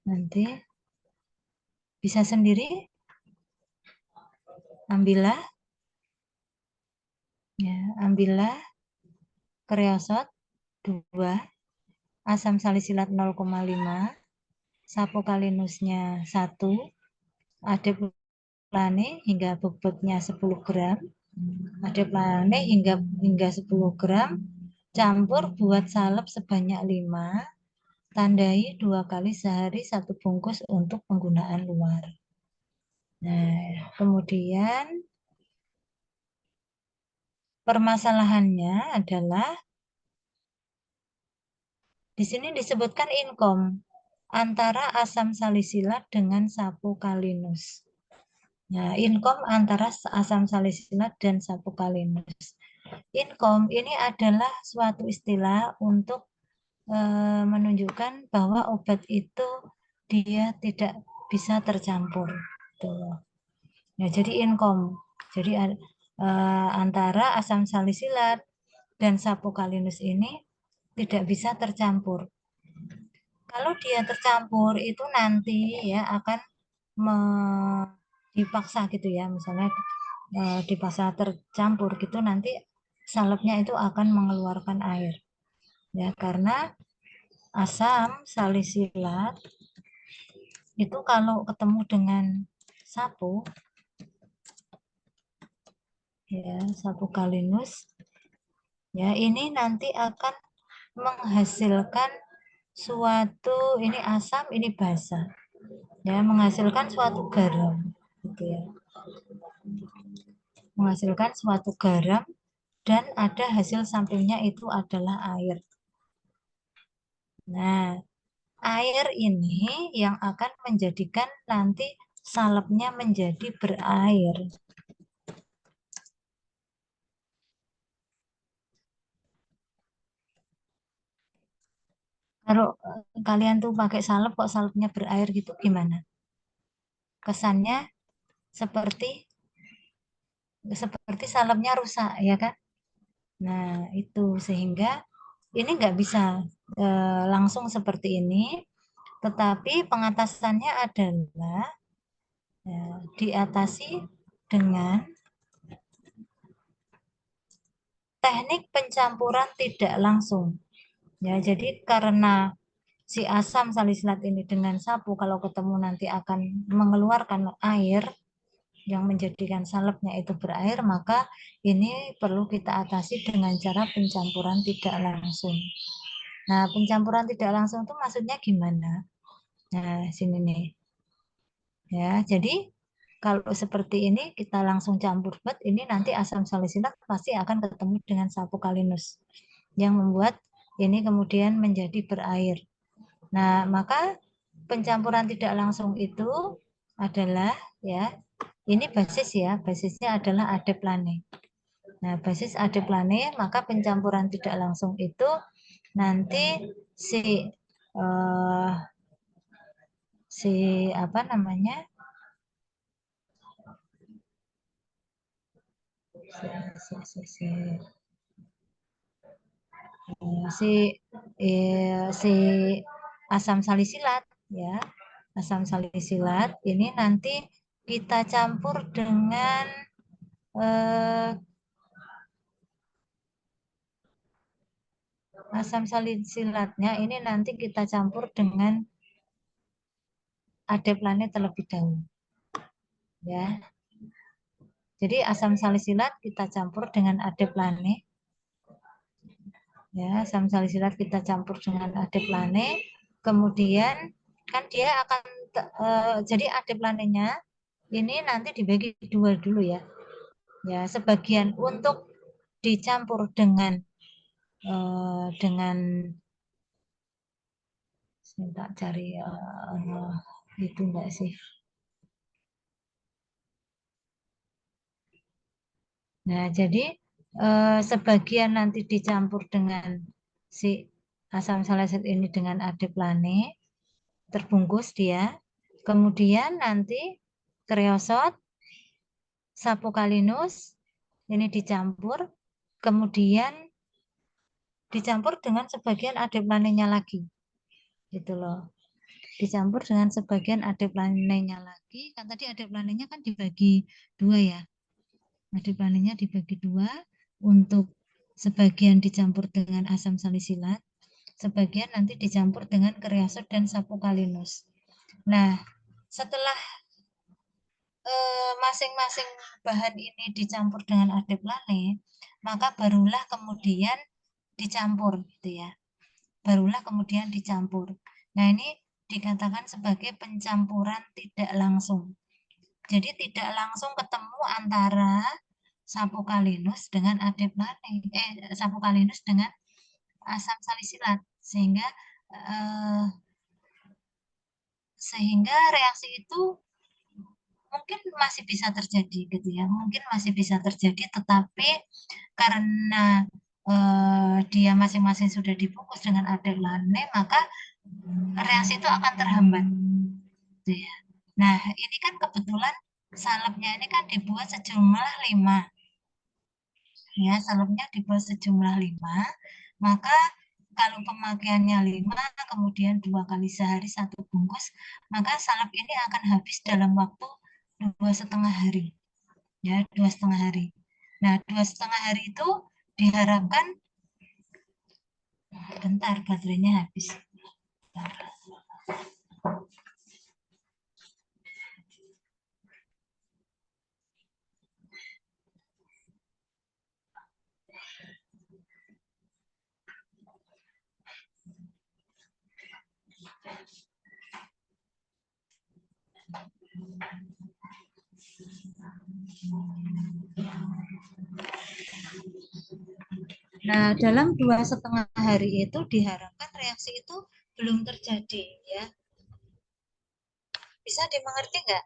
Nanti bisa sendiri. Ambillah kreosot 2, asam salisilat 0,5, sapokalinusnya 1, adiplané hingga bobotnya 10 gram, adiplané hingga 10 gram, campur buat salep sebanyak 5, tandai 2 kali sehari 1 bungkus untuk penggunaan luar. Nah, kemudian permasalahannya adalah di sini disebutkan inkom antara asam salisilat dengan sapokalinus. Nah, inkom antara asam salisilat dan sapokalinus. Inkom ini adalah suatu istilah untuk menunjukkan bahwa obat itu dia tidak bisa tercampur. Tuh. Nah, jadi inkom. Jadi antara asam salisilat dan sapokalinus ini tidak bisa tercampur. Kalau dia tercampur itu nanti ya akan dipaksa gitu ya, misalnya dipaksa tercampur gitu nanti salepnya itu akan mengeluarkan air. Ya, karena asam salisilat itu kalau ketemu dengan sapo ya, sapokalinus ya ini nanti akan menghasilkan suatu ini asam ini basa ya, menghasilkan suatu garam gitu ya, menghasilkan suatu garam dan ada hasil sampingnya itu adalah air. Nah, air ini yang akan menjadikan nanti salepnya menjadi berair. Kalau kalian tuh pakai salep kok salepnya berair gitu gimana? Kesannya seperti salepnya rusak ya kan? Nah, itu sehingga ini nggak bisa langsung seperti ini, tetapi pengatasannya adalah diatasi dengan teknik pencampuran tidak langsung. Ya, jadi karena si asam salisilat ini dengan sapu kalau ketemu nanti akan mengeluarkan air yang menjadikan salepnya itu berair, maka ini perlu kita atasi dengan cara pencampuran tidak langsung. Nah, pencampuran tidak langsung itu maksudnya gimana? Nah, sini nih. Ya, jadi kalau seperti ini kita langsung campur buat ini nanti asam salisilat pasti akan ketemu dengan sapu kalinus yang membuat ini kemudian menjadi berair. Nah, maka pencampuran tidak langsung itu adalah ya, ini basis ya, basisnya adalah adeplane. Nah, basis adeplane, maka pencampuran tidak langsung itu nanti si apa namanya? Si asam salisilat ya, asam salisilat ini nanti kita campur dengan asam salisilatnya ini nanti kita campur dengan adeplane terlebih dahulu ya. Jadi asam salisilat kita campur dengan adeplane ya, asam salisilat kita campur dengan adeplane, kemudian kan dia akan jadi adeplanenya ini nanti dibagi dua dulu ya. Ya, sebagian untuk dicampur dengan minta cari itu enggak sih. Nah, jadi sebagian nanti dicampur dengan si asam salisilat ini dengan adeplane, terbungkus dia. Kemudian nanti kreosot, sapu kalinus ini dicampur, kemudian dicampur dengan sebagian adeplanenya lagi. Gitu loh. Dicampur dengan sebagian adeplanenya lagi. Kan tadi adeplanenya kan dibagi dua ya. Adeplanenya dibagi dua untuk sebagian dicampur dengan asam salisilat, sebagian nanti dicampur dengan kreosot dan sapu kalinus. Nah, setelah masing-masing bahan ini dicampur dengan adeplane, maka barulah kemudian dicampur gitu ya. Barulah kemudian dicampur. Nah, ini dikatakan sebagai pencampuran tidak langsung. Jadi tidak langsung ketemu antara sapu kalinus dengan adeplane, sapu kalinus dengan asam salisilat sehingga reaksi itu mungkin masih bisa terjadi gitu ya, mungkin masih bisa terjadi, tetapi karena dia masing-masing sudah dibungkus dengan adeplane, maka reaksi itu akan terhambat gitu ya. Nah, ini kan kebetulan salepnya ini kan dibuat sejumlah 5 ya, salepnya dibuat sejumlah 5, maka kalau pemakaiannya 5 kemudian 2 kali sehari 1 bungkus, maka salep ini akan habis dalam waktu 2,5 hari ya, 2,5 hari. Nah, 2,5 hari itu diharapkan bentar baterainya habis. Bentar. Nah, dalam 2,5 hari itu diharapkan reaksi itu belum terjadi ya. Bisa dimengerti nggak?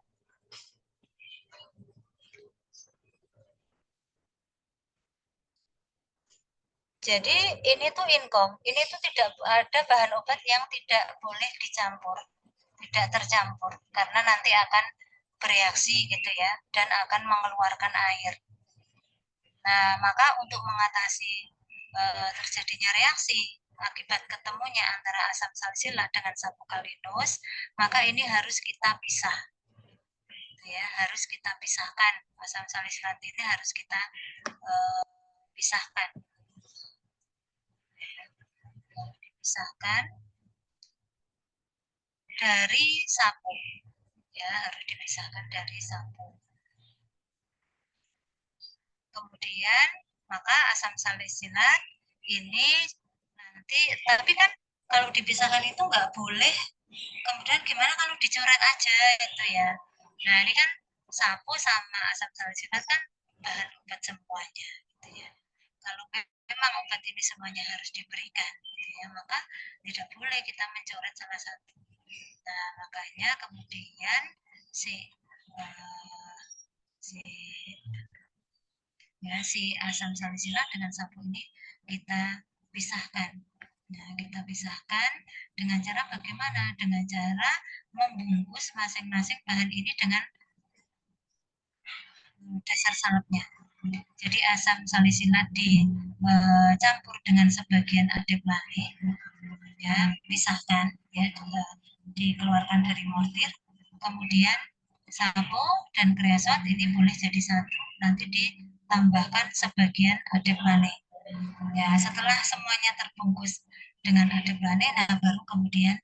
Jadi ini tuh inkom, ini tuh tidak ada bahan obat yang tidak boleh dicampur, tidak tercampur, karena nanti akan bereaksi gitu ya, dan akan mengeluarkan air. Nah, maka untuk mengatasi terjadinya reaksi akibat ketemunya antara asam salisilat dengan sapu kalinus, maka ini harus kita pisah. Ya, harus kita pisahkan. Asam salisilat ini harus kita pisahkan. Dipisahkan. dari sapu. Ya, harus dipisahkan dari sapu. Kemudian maka asam salisilat ini nanti, tapi kan kalau dipisahkan itu nggak boleh. Kemudian gimana kalau dicoret aja itu ya. Nah ini kan sapu sama asam salisilat kan bahan obat semuanya gitu ya. Kalau memang obat ini semuanya harus diberikan gitu ya, maka tidak boleh kita mencoret salah satu. Nah makanya kemudian si si asam salisilat dengan sapu ini kita pisahkan. Nah, kita pisahkan dengan cara bagaimana? Dengan cara membungkus masing-masing bahan ini dengan dasar salepnya. Jadi asam salisilat dicampur dengan sebagian adiplane, ya, pisahkan, ya, dikeluarkan dari mortir. Kemudian sapu dan kreosot ini boleh jadi satu, nanti ditambahkan sebagian adiplane. Ya, setelah semuanya terbungkus dengan adiplane, nah baru kemudian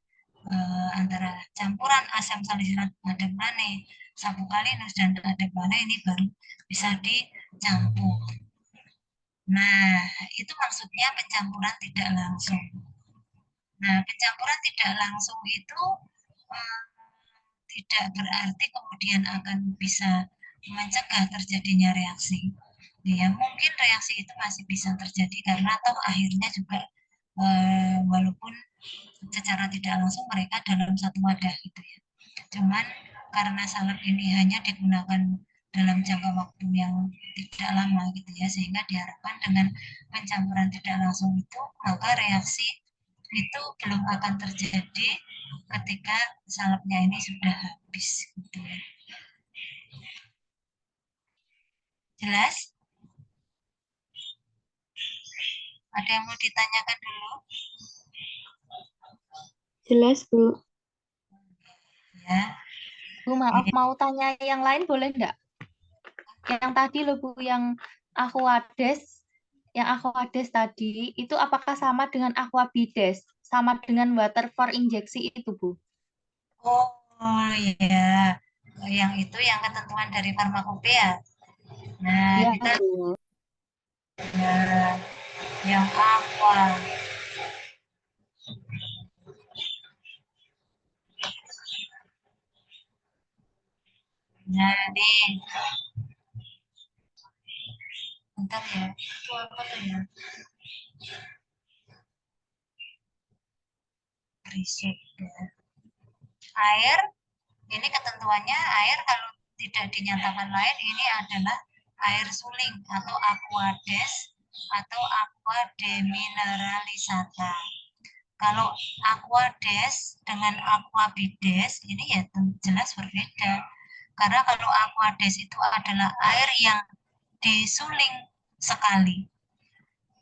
antara campuran asam salisilat adiplane, sapu kalinus dan adiplane ini baru bisa dicampur. Nah, itu maksudnya pencampuran tidak langsung. Nah, pencampuran tidak langsung itu tidak berarti kemudian akan bisa mencegah terjadinya reaksi. Ya, mungkin reaksi itu masih bisa terjadi karena toh akhirnya juga walaupun secara tidak langsung mereka dalam satu wadah gitu ya. Cuman karena salep ini hanya digunakan dalam jangka waktu yang tidak lama gitu ya, sehingga diharapkan dengan pencampuran tidak langsung itu maka reaksi itu belum akan terjadi ketika salepnya ini sudah habis gitu ya. Jelas? Ada yang mau ditanyakan dulu? Jelas, Bu. Ya. Bu, maaf, mau tanya yang lain boleh nggak? Yang tadi loh Bu, yang Aquades tadi, itu apakah sama dengan Aquabides? Sama dengan water for injeksi itu, Bu? Oh iya, yang itu yang ketentuan dari farmakopea. Nah, Iya, kita Bu. ya, yang aqua. Nah, nih, bentar ya. Itu apa tuh ya? Berisik ya. Air, ini ketentuannya air kalau tidak dinyatakan lain ini adalah air suling atau aquades atau aqua demineralisata. Kalau aquades dengan aquabides ini ya jelas berbeda. Karena kalau aquades itu adalah air yang disuling sekali.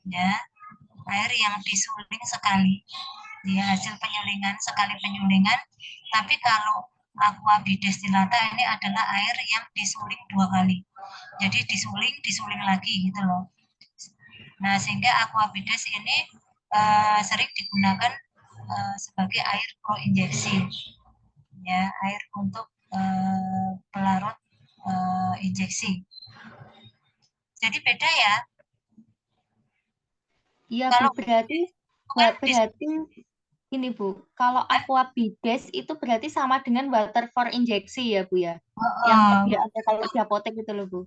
Ya, air yang disuling sekali. Ya, hasil penyulingan, sekali penyulingan. Tapi kalau aquabides distillata ini adalah air yang disuling 2 kali. Jadi disuling lagi gitu loh. Nah, sehingga aquabides ini sering digunakan sebagai air pro injeksi, ya, air untuk pelarut injeksi. Jadi beda ya. Iya, Kalau Bu, berarti ini Bu, kalau Aquabides itu berarti sama dengan water for injeksi ya Bu ya? Yang tadi ada kalau di apotek itu loh Bu.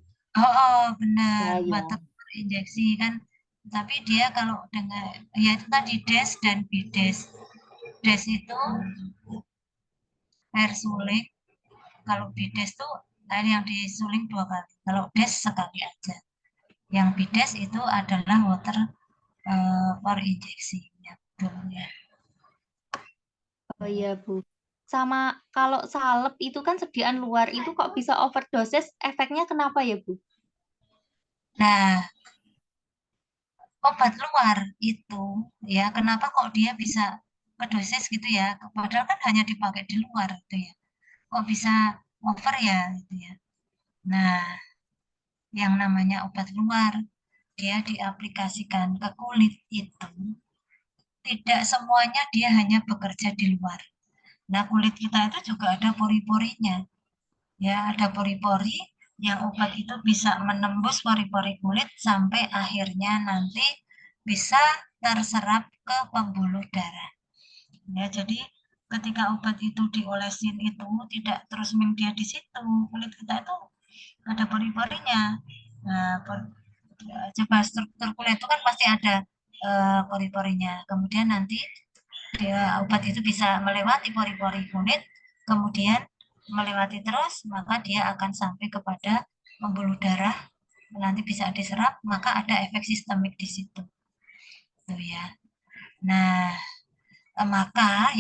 Benar, Ya, ya. water for injeksi kan. Tapi dia kalau dengan ya itu tadi des dan bides. Des itu air suling. Kalau bides tuh air yang disuling 2 kali. Kalau des sekali aja. Yang bides itu adalah water for injeksi. Ya, betul ya. Oh iya Bu. Sama kalau salep itu kan sediaan luar itu kok bisa overdosis, efeknya kenapa ya Bu? Nah, obat luar itu ya kenapa kok dia bisa kedosis gitu ya? Padahal kan hanya dipakai di luar gitu ya. Kok bisa over ya gitu ya. Nah, yang namanya obat luar dia diaplikasikan ke kulit itu tidak semuanya dia hanya bekerja di luar. Nah, kulit kita itu juga ada pori-porinya. Ya, ada pori-pori yang obat itu bisa menembus pori-pori kulit sampai akhirnya nanti bisa terserap ke pembuluh darah. Ya, jadi ketika obat itu diolesin itu tidak terus dia di situ. Kulit kita itu ada pori-porinya. Nah, coba struktur kulit itu kan pasti ada pori-porinya. Kemudian nanti obat itu bisa melewati pori-pori kulit, kemudian melewati terus, maka dia akan sampai kepada pembuluh darah, nanti bisa diserap, maka ada efek sistemik di situ. Tuh ya. Nah, maka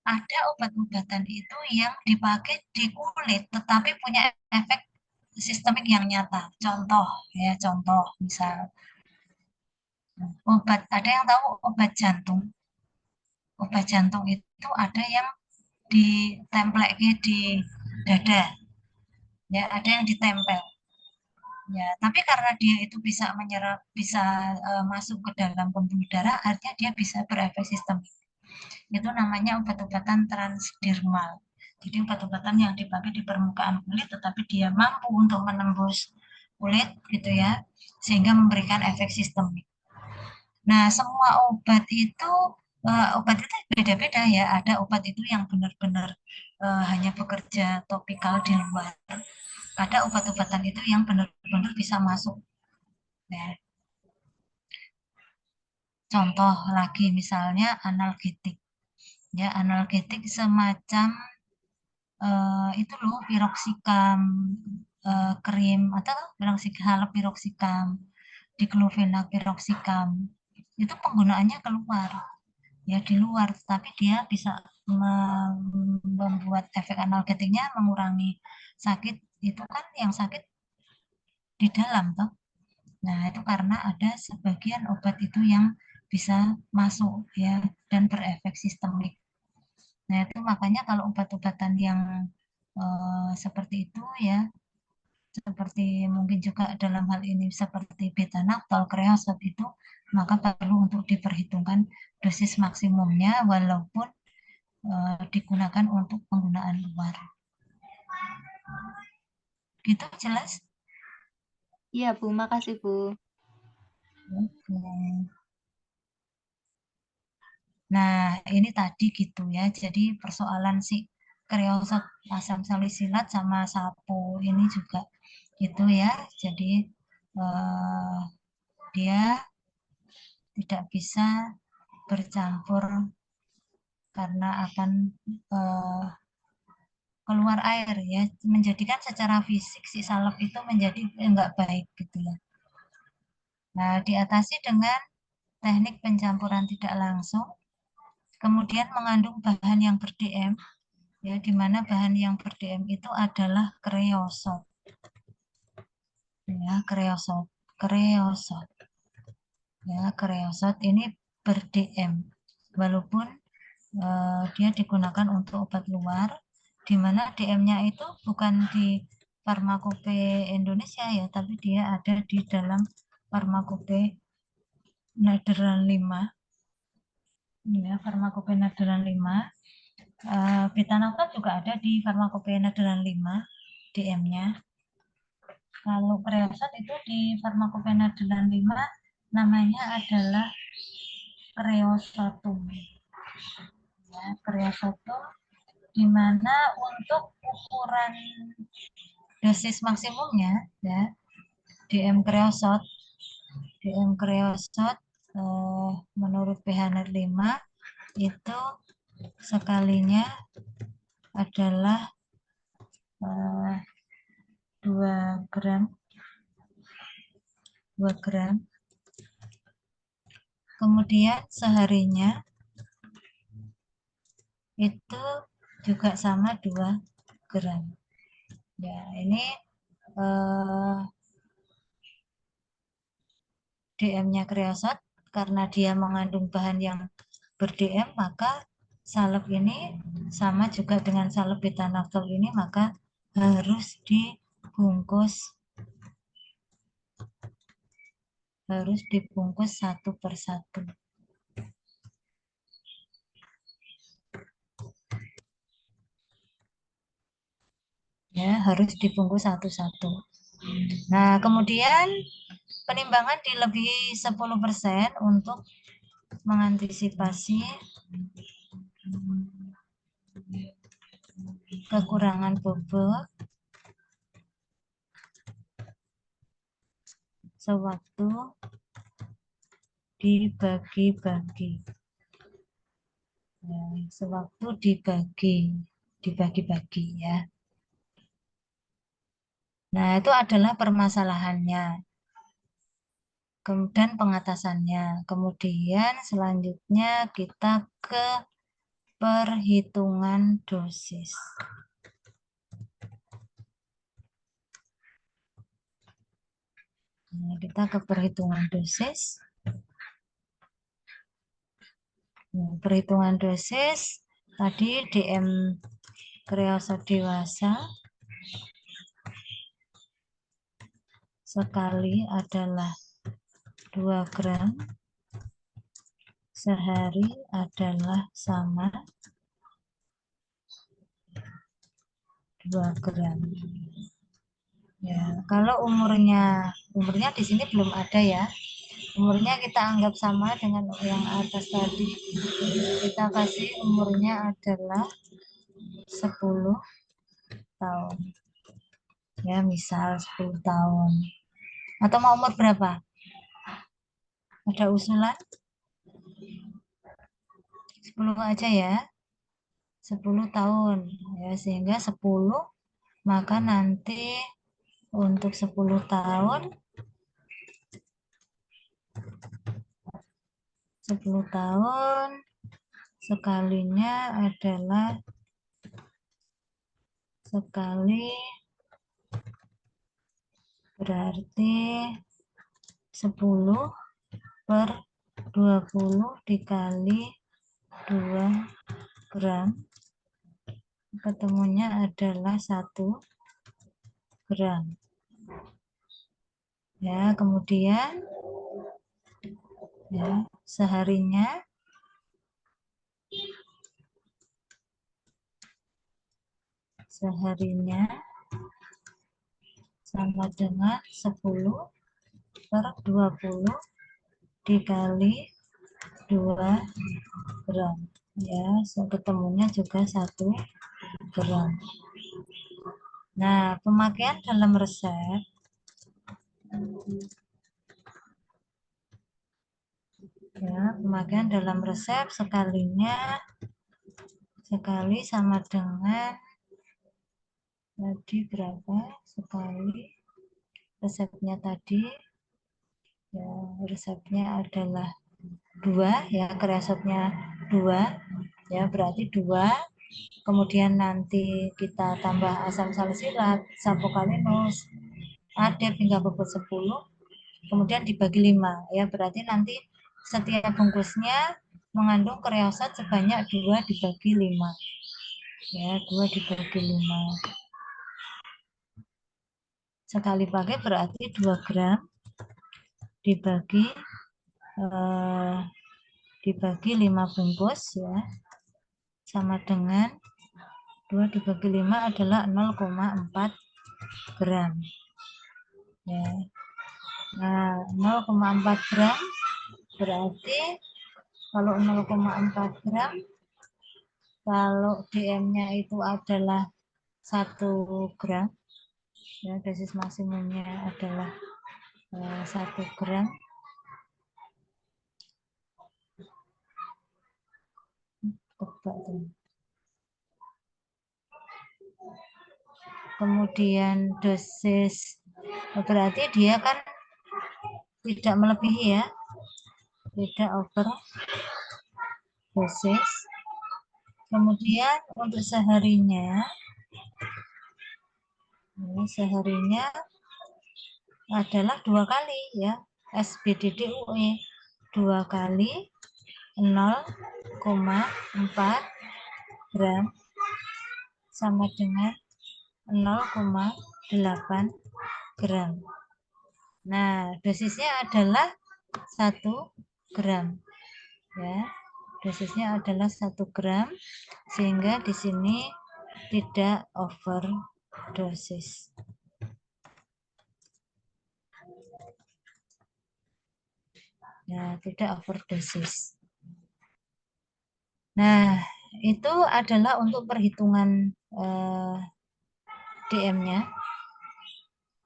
ada obat-obatan itu yang dipakai di kulit tetapi punya efek sistemik yang nyata. Contoh misal obat, ada yang tahu obat jantung. Obat jantung itu ada yang ditempleknya di dada, ya ada yang ditempel. Ya, tapi karena dia itu bisa menyerap, bisa masuk ke dalam pembuluh darah, artinya dia bisa berefek sistemik. Itu namanya obat-obatan transdermal. Jadi obat-obatan yang dipakai di permukaan kulit, tetapi dia mampu untuk menembus kulit, gitu ya, sehingga memberikan efek sistemik. Nah, semua obat itu beda-beda ya. Ada obat itu yang benar-benar hanya bekerja topikal di luar. Ada obat-obatan itu yang benar-benar bisa masuk. Ya. Contoh lagi misalnya analgetik. Ya, analgetik semacam itu loh piroxicam krim atau piroxicam, piroxicam, diclofenac piroxicam. Itu penggunaannya keluar. Ya di luar, tapi dia bisa membuat efek analgetiknya mengurangi sakit. Itu kan yang sakit di dalam toh. Nah, itu karena ada sebagian obat itu yang bisa masuk ya dan berefek sistemik. Nah, itu makanya kalau obat-obatan yang seperti itu ya, seperti mungkin juga dalam hal ini seperti beta-naktol, kreosot itu, maka perlu untuk diperhitungkan dosis maksimumnya walaupun digunakan untuk penggunaan luar. Gitu jelas? Iya, Bu. Makasih, Bu. Oke. Nah, ini tadi gitu ya. Jadi persoalan si kreosot asam salisilat sama sapo ini juga gitu ya. Jadi eh, dia tidak bisa bercampur karena akan eh, keluar air ya, menjadikan secara fisik si salep itu menjadi enggak baik gitu ya. Nah, diatasi dengan teknik pencampuran tidak langsung, kemudian mengandung bahan yang ber-DM, ya, di mana bahan yang ber-DM itu adalah kreosot. Ya, kreosot. Ya, kreosot ini ber-DM. Walaupun dia digunakan untuk obat luar, di mana DM-nya itu bukan di Farmakope Indonesia ya, tapi dia ada di dalam Farmakope Nederland 5. Ya, Farmakope Nederland 5. Beta-nocton juga ada di Farmakope Nederland 5 DM-nya. Kalau kreosot itu di Farmakope Nederland 5 namanya adalah kreosotum. Ya, kreosotum di mana untuk ukuran dosis maksimumnya ya DM kreosot menurut PHNet 5 itu sekalinya adalah 2 gram 2 gram, kemudian seharinya itu juga sama 2 gram. Ya, ini DM-nya kreosot karena dia mengandung bahan yang ber-DM, maka salep ini sama juga dengan salep beta-noctol ini, maka harus dibungkus satu persatu. harus dibungkus satu-satu. Nah, kemudian penimbangan dilebihi 10% untuk mengantisipasi kekurangan bobot sewaktu dibagi-bagi. Ya, sewaktu dibagi-bagi ya. Nah, itu adalah permasalahannya. Kemudian pengatasannya. Kemudian selanjutnya kita ke perhitungan dosis. Nah, kita ke perhitungan dosis. Nah, perhitungan dosis tadi DM kreosot dewasa sekali adalah 2 gram, sehari adalah sama 2 gram. Ya, kalau umurnya di sini belum ada ya. Umurnya kita anggap sama dengan yang atas tadi. Kita kasih umurnya adalah 10 tahun. Ya, misal 10 tahun. Atau mau umur berapa? Ada usulan? 10 aja ya. 10 tahun. Ya, sehingga 10 maka nanti untuk 10 tahun 10 tahun sekalinya adalah sekali berarti 10 per 20 dikali 2 gram ketemunya adalah 1 gram. Ya, kemudian ya, seharinya sama dengan 10 per 20 dikali 2 gram. Ya, ketemunya juga 1 gram. Nah, pemakaian dalam resep ya, pemakaian dalam resep sekali sama dengan tadi berapa? Sekali resepnya tadi ya, resepnya adalah 2 ya, kreosotnya 2 ya, berarti 2. Kemudian nanti kita tambah asam salisilat, sapokalinus, adep hingga bobot 10, kemudian dibagi 5 ya, berarti nanti setiap bungkusnya mengandung kreosot sebanyak 2 dibagi 5 ya, 2 dibagi 5 sekali pakai berarti 2 gram dibagi 5 bungkus ya, sama dengan 2 dibagi 5 adalah 0,4 gram ya. Nah, 0,4 gram berarti kalau 0,4 gram, kalau DM-nya itu adalah 1 gram ya, dosis maksimumnya adalah 1 gram. Kemudian dosis berarti dia kan tidak melebihi ya, tidak over dosis. Kemudian untuk seharinya adalah 2 kali ya, SBDD UE 2 kali 0,4 gram sama dengan 0,8 gram. Nah, dosisnya adalah 1 gram ya. Dosisnya adalah 1 gram sehingga di sini tidak over dosis. Ya, tidak overdosis. Nah, itu adalah untuk perhitungan DM-nya.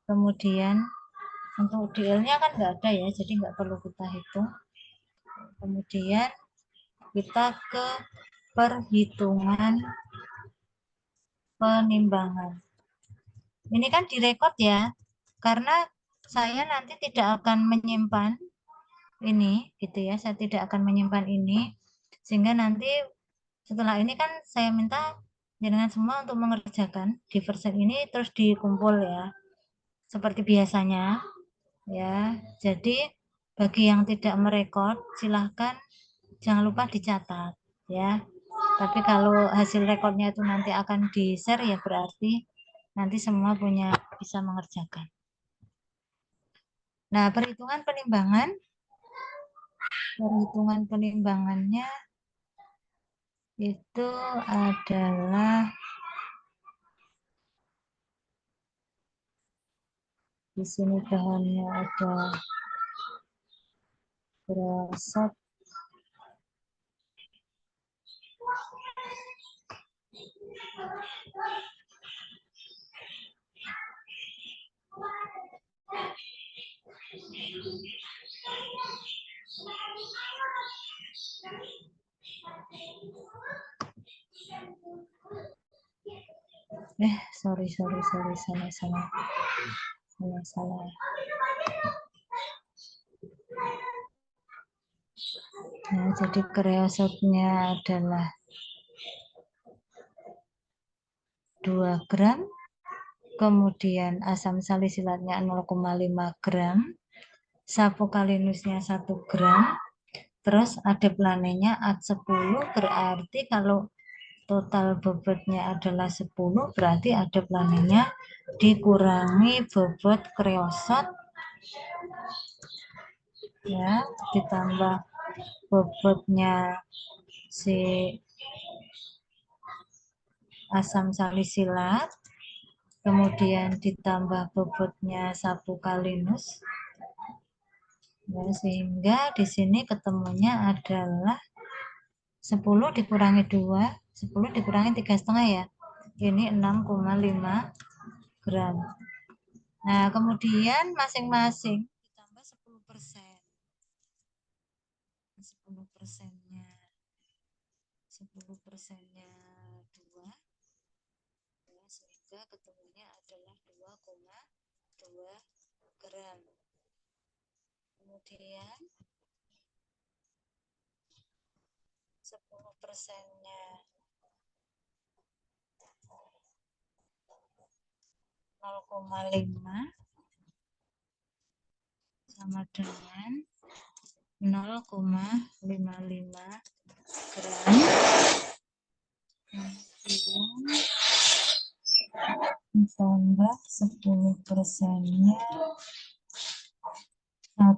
Kemudian untuk DL-nya kan nggak ada ya, jadi nggak perlu kita hitung. Kemudian kita ke perhitungan penimbangan. Ini kan direkod ya, karena saya nanti tidak akan menyimpan ini, gitu ya. Saya tidak akan menyimpan ini, sehingga nanti setelah ini kan saya minta jenengan semua untuk mengerjakan di version ini terus dikumpul ya, seperti biasanya ya. Jadi bagi yang tidak merekod silahkan jangan lupa dicatat ya. Tapi kalau hasil rekodnya itu nanti akan di-share ya berarti nanti semua bisa mengerjakan. Nah, perhitungan penimbangannya itu adalah di sini bahannya ada beras. Sorry, salah. Nah, jadi kreosotnya adalah 2 gram, kemudian asam salisilatnya 0,5 gram, sapokalinusnya 1 gram, terus ada planenya AD10, berarti kalau total bobotnya adalah 10, berarti ada planenya dikurangi bobot kreosot ya, ditambah bobotnya si asam salisilat, kemudian ditambah bobotnya sapokalinus ya, sehingga di sini ketemunya adalah 10 dikurangi 2, 10 dikurangi 3,5 ya, ini 6,5 gram. Nah, kemudian masing-masing ditambah 10%. 10%-nya 2 ya, sehingga ketemunya adalah 2,2 gram. Kemudian 10%-nya 0,5 sama dengan 0,55 gram. Ditambah 10%-nya 1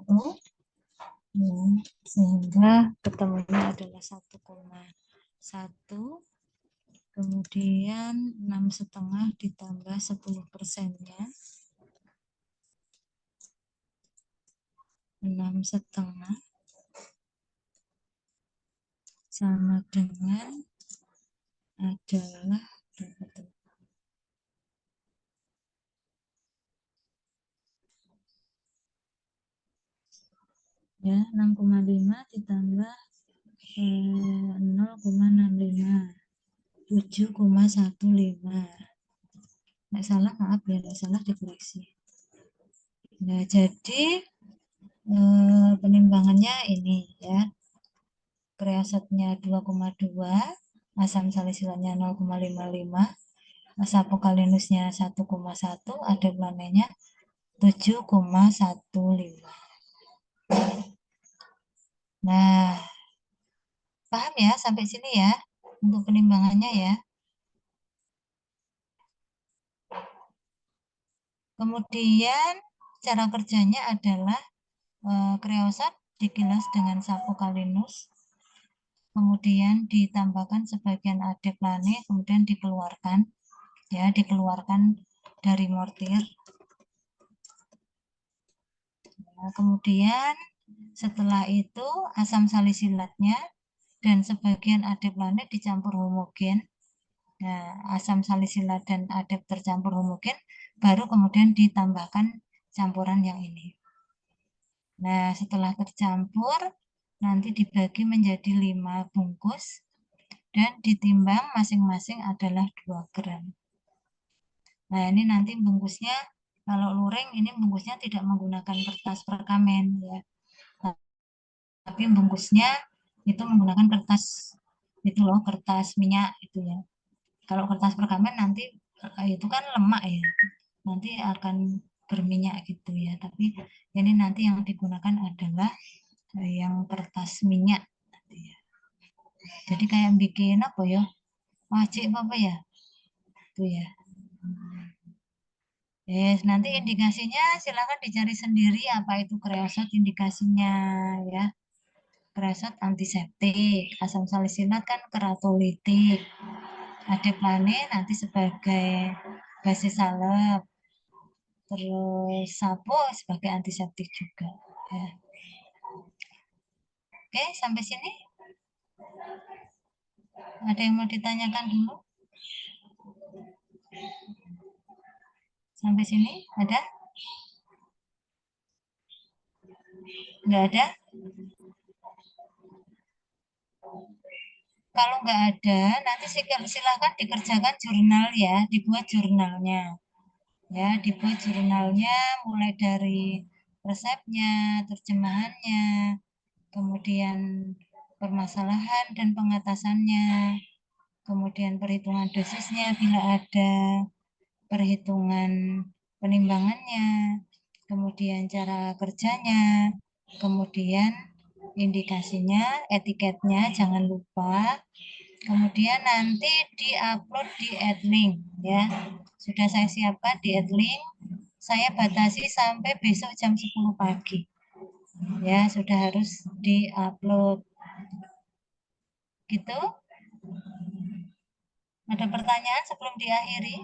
ya, sehingga ketemunya adalah 1,1, kemudian 6,5 ditambah 10%-nya 6,5 sama dengan adalah ya 6,5 ditambah 0,65 7,15. Nggak salah, maaf ya, nggak salah dikoreksi. Nah, jadi penimbangannya ini ya, kreosotnya 2,2, asam salisilatnya 0,55, sapokalinusnya 1,1, ada planenya 7,15. Nah, paham ya sampai sini ya untuk penimbangannya ya. Kemudian cara kerjanya adalah kreosot digilas dengan sapokalinus, kemudian ditambahkan sebagian adeplane, kemudian dikeluarkan ya, dikeluarkan dari mortir. Nah, kemudian setelah itu asam salisilatnya dan sebagian adep lainnya dicampur homogen. Nah, asam salisilat dan adep tercampur homogen, baru kemudian ditambahkan campuran yang ini. Nah, setelah tercampur, nanti dibagi menjadi 5 bungkus dan ditimbang masing-masing adalah 2 gram. Nah, ini nanti bungkusnya, kalau luring ini bungkusnya tidak menggunakan kertas perkamen ya. Tapi bungkusnya itu menggunakan kertas itu loh, kertas minyak itu ya. Kalau kertas perkamen nanti itu kan lemak ya, nanti akan berminyak gitu ya. Tapi ini nanti yang digunakan adalah yang kertas minyak ya. Jadi kayak bikin apa ya, wajib apa ya, itu ya. Yes, nanti indikasinya silakan dicari sendiri apa itu kreosot indikasinya ya. Kreosot antiseptik, asam salisilat kan keratolitik, adeplane nanti sebagai basis salep, terus sapo sebagai antiseptik juga ya. Oke, sampai sini ada yang mau ditanyakan dulu? Sampai sini ada? Nggak ada? Kalau nggak ada, nanti silakan dikerjakan jurnal ya, dibuat jurnalnya. Ya, dibuat jurnalnya mulai dari resepnya, terjemahannya, kemudian permasalahan dan pengatasannya, kemudian perhitungan dosisnya bila ada, perhitungan penimbangannya, kemudian cara kerjanya, kemudian indikasinya, etiketnya jangan lupa, kemudian nanti diupload di Edlink ya. Sudah saya siapkan di Edlink. Saya batasi sampai besok jam 10 pagi. Ya, sudah harus diupload. Gitu. Ada pertanyaan sebelum diakhiri?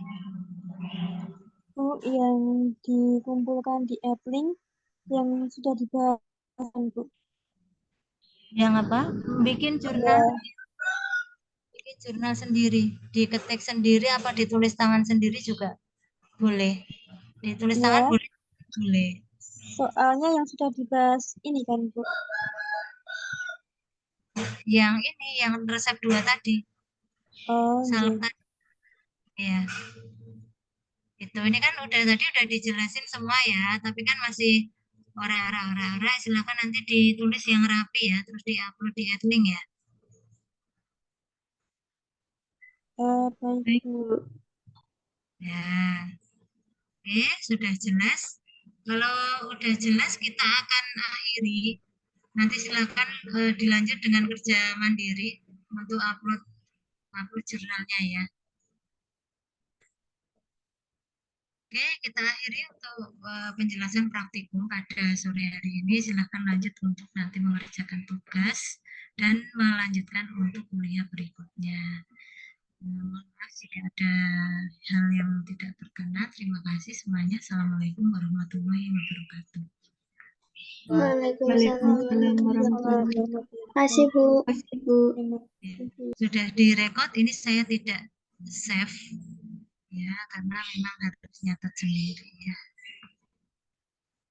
Bu, yang dikumpulkan di Edlink yang sudah dibahas, Bu. Yang apa? Bikin jurnal Ya. sendiri. Bikin jurnal sendiri. Diketik sendiri apa ditulis tangan sendiri juga boleh. Ditulis tangan Ya, boleh. Boleh. soalnya yang sudah dibahas ini kan, Bu. Yang ini, yang resep 2 tadi. Oh, Salep iya. tadi. Ya. Itu ini kan udah dijelasin semua ya, tapi kan masih ora-ora silakan nanti ditulis yang rapi ya, terus diupload di Edlink ya. Baik, Bu. Ya. Oke, sudah jelas. Kalau udah jelas kita akan akhiri. Nanti silakan dilanjut dengan kerja mandiri untuk upload jurnalnya ya. Oke, kita akhiri untuk penjelasan praktikum pada sore hari ini. Silakan lanjut untuk nanti mengerjakan tugas dan melanjutkan untuk kuliah berikutnya. Maaf jika ada hal yang tidak berkenan. Terima kasih semuanya. Assalamualaikum warahmatullahi wabarakatuh. Waalaikumsalam warahmatullahi wabarakatuh. Kasih, Bu. Kasih, Bu. Ya, sudah direkod, ini saya tidak save ya karena memang harus nyatat sendiri ya.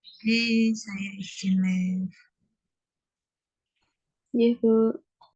Oke, saya izin live. Iya, Bu.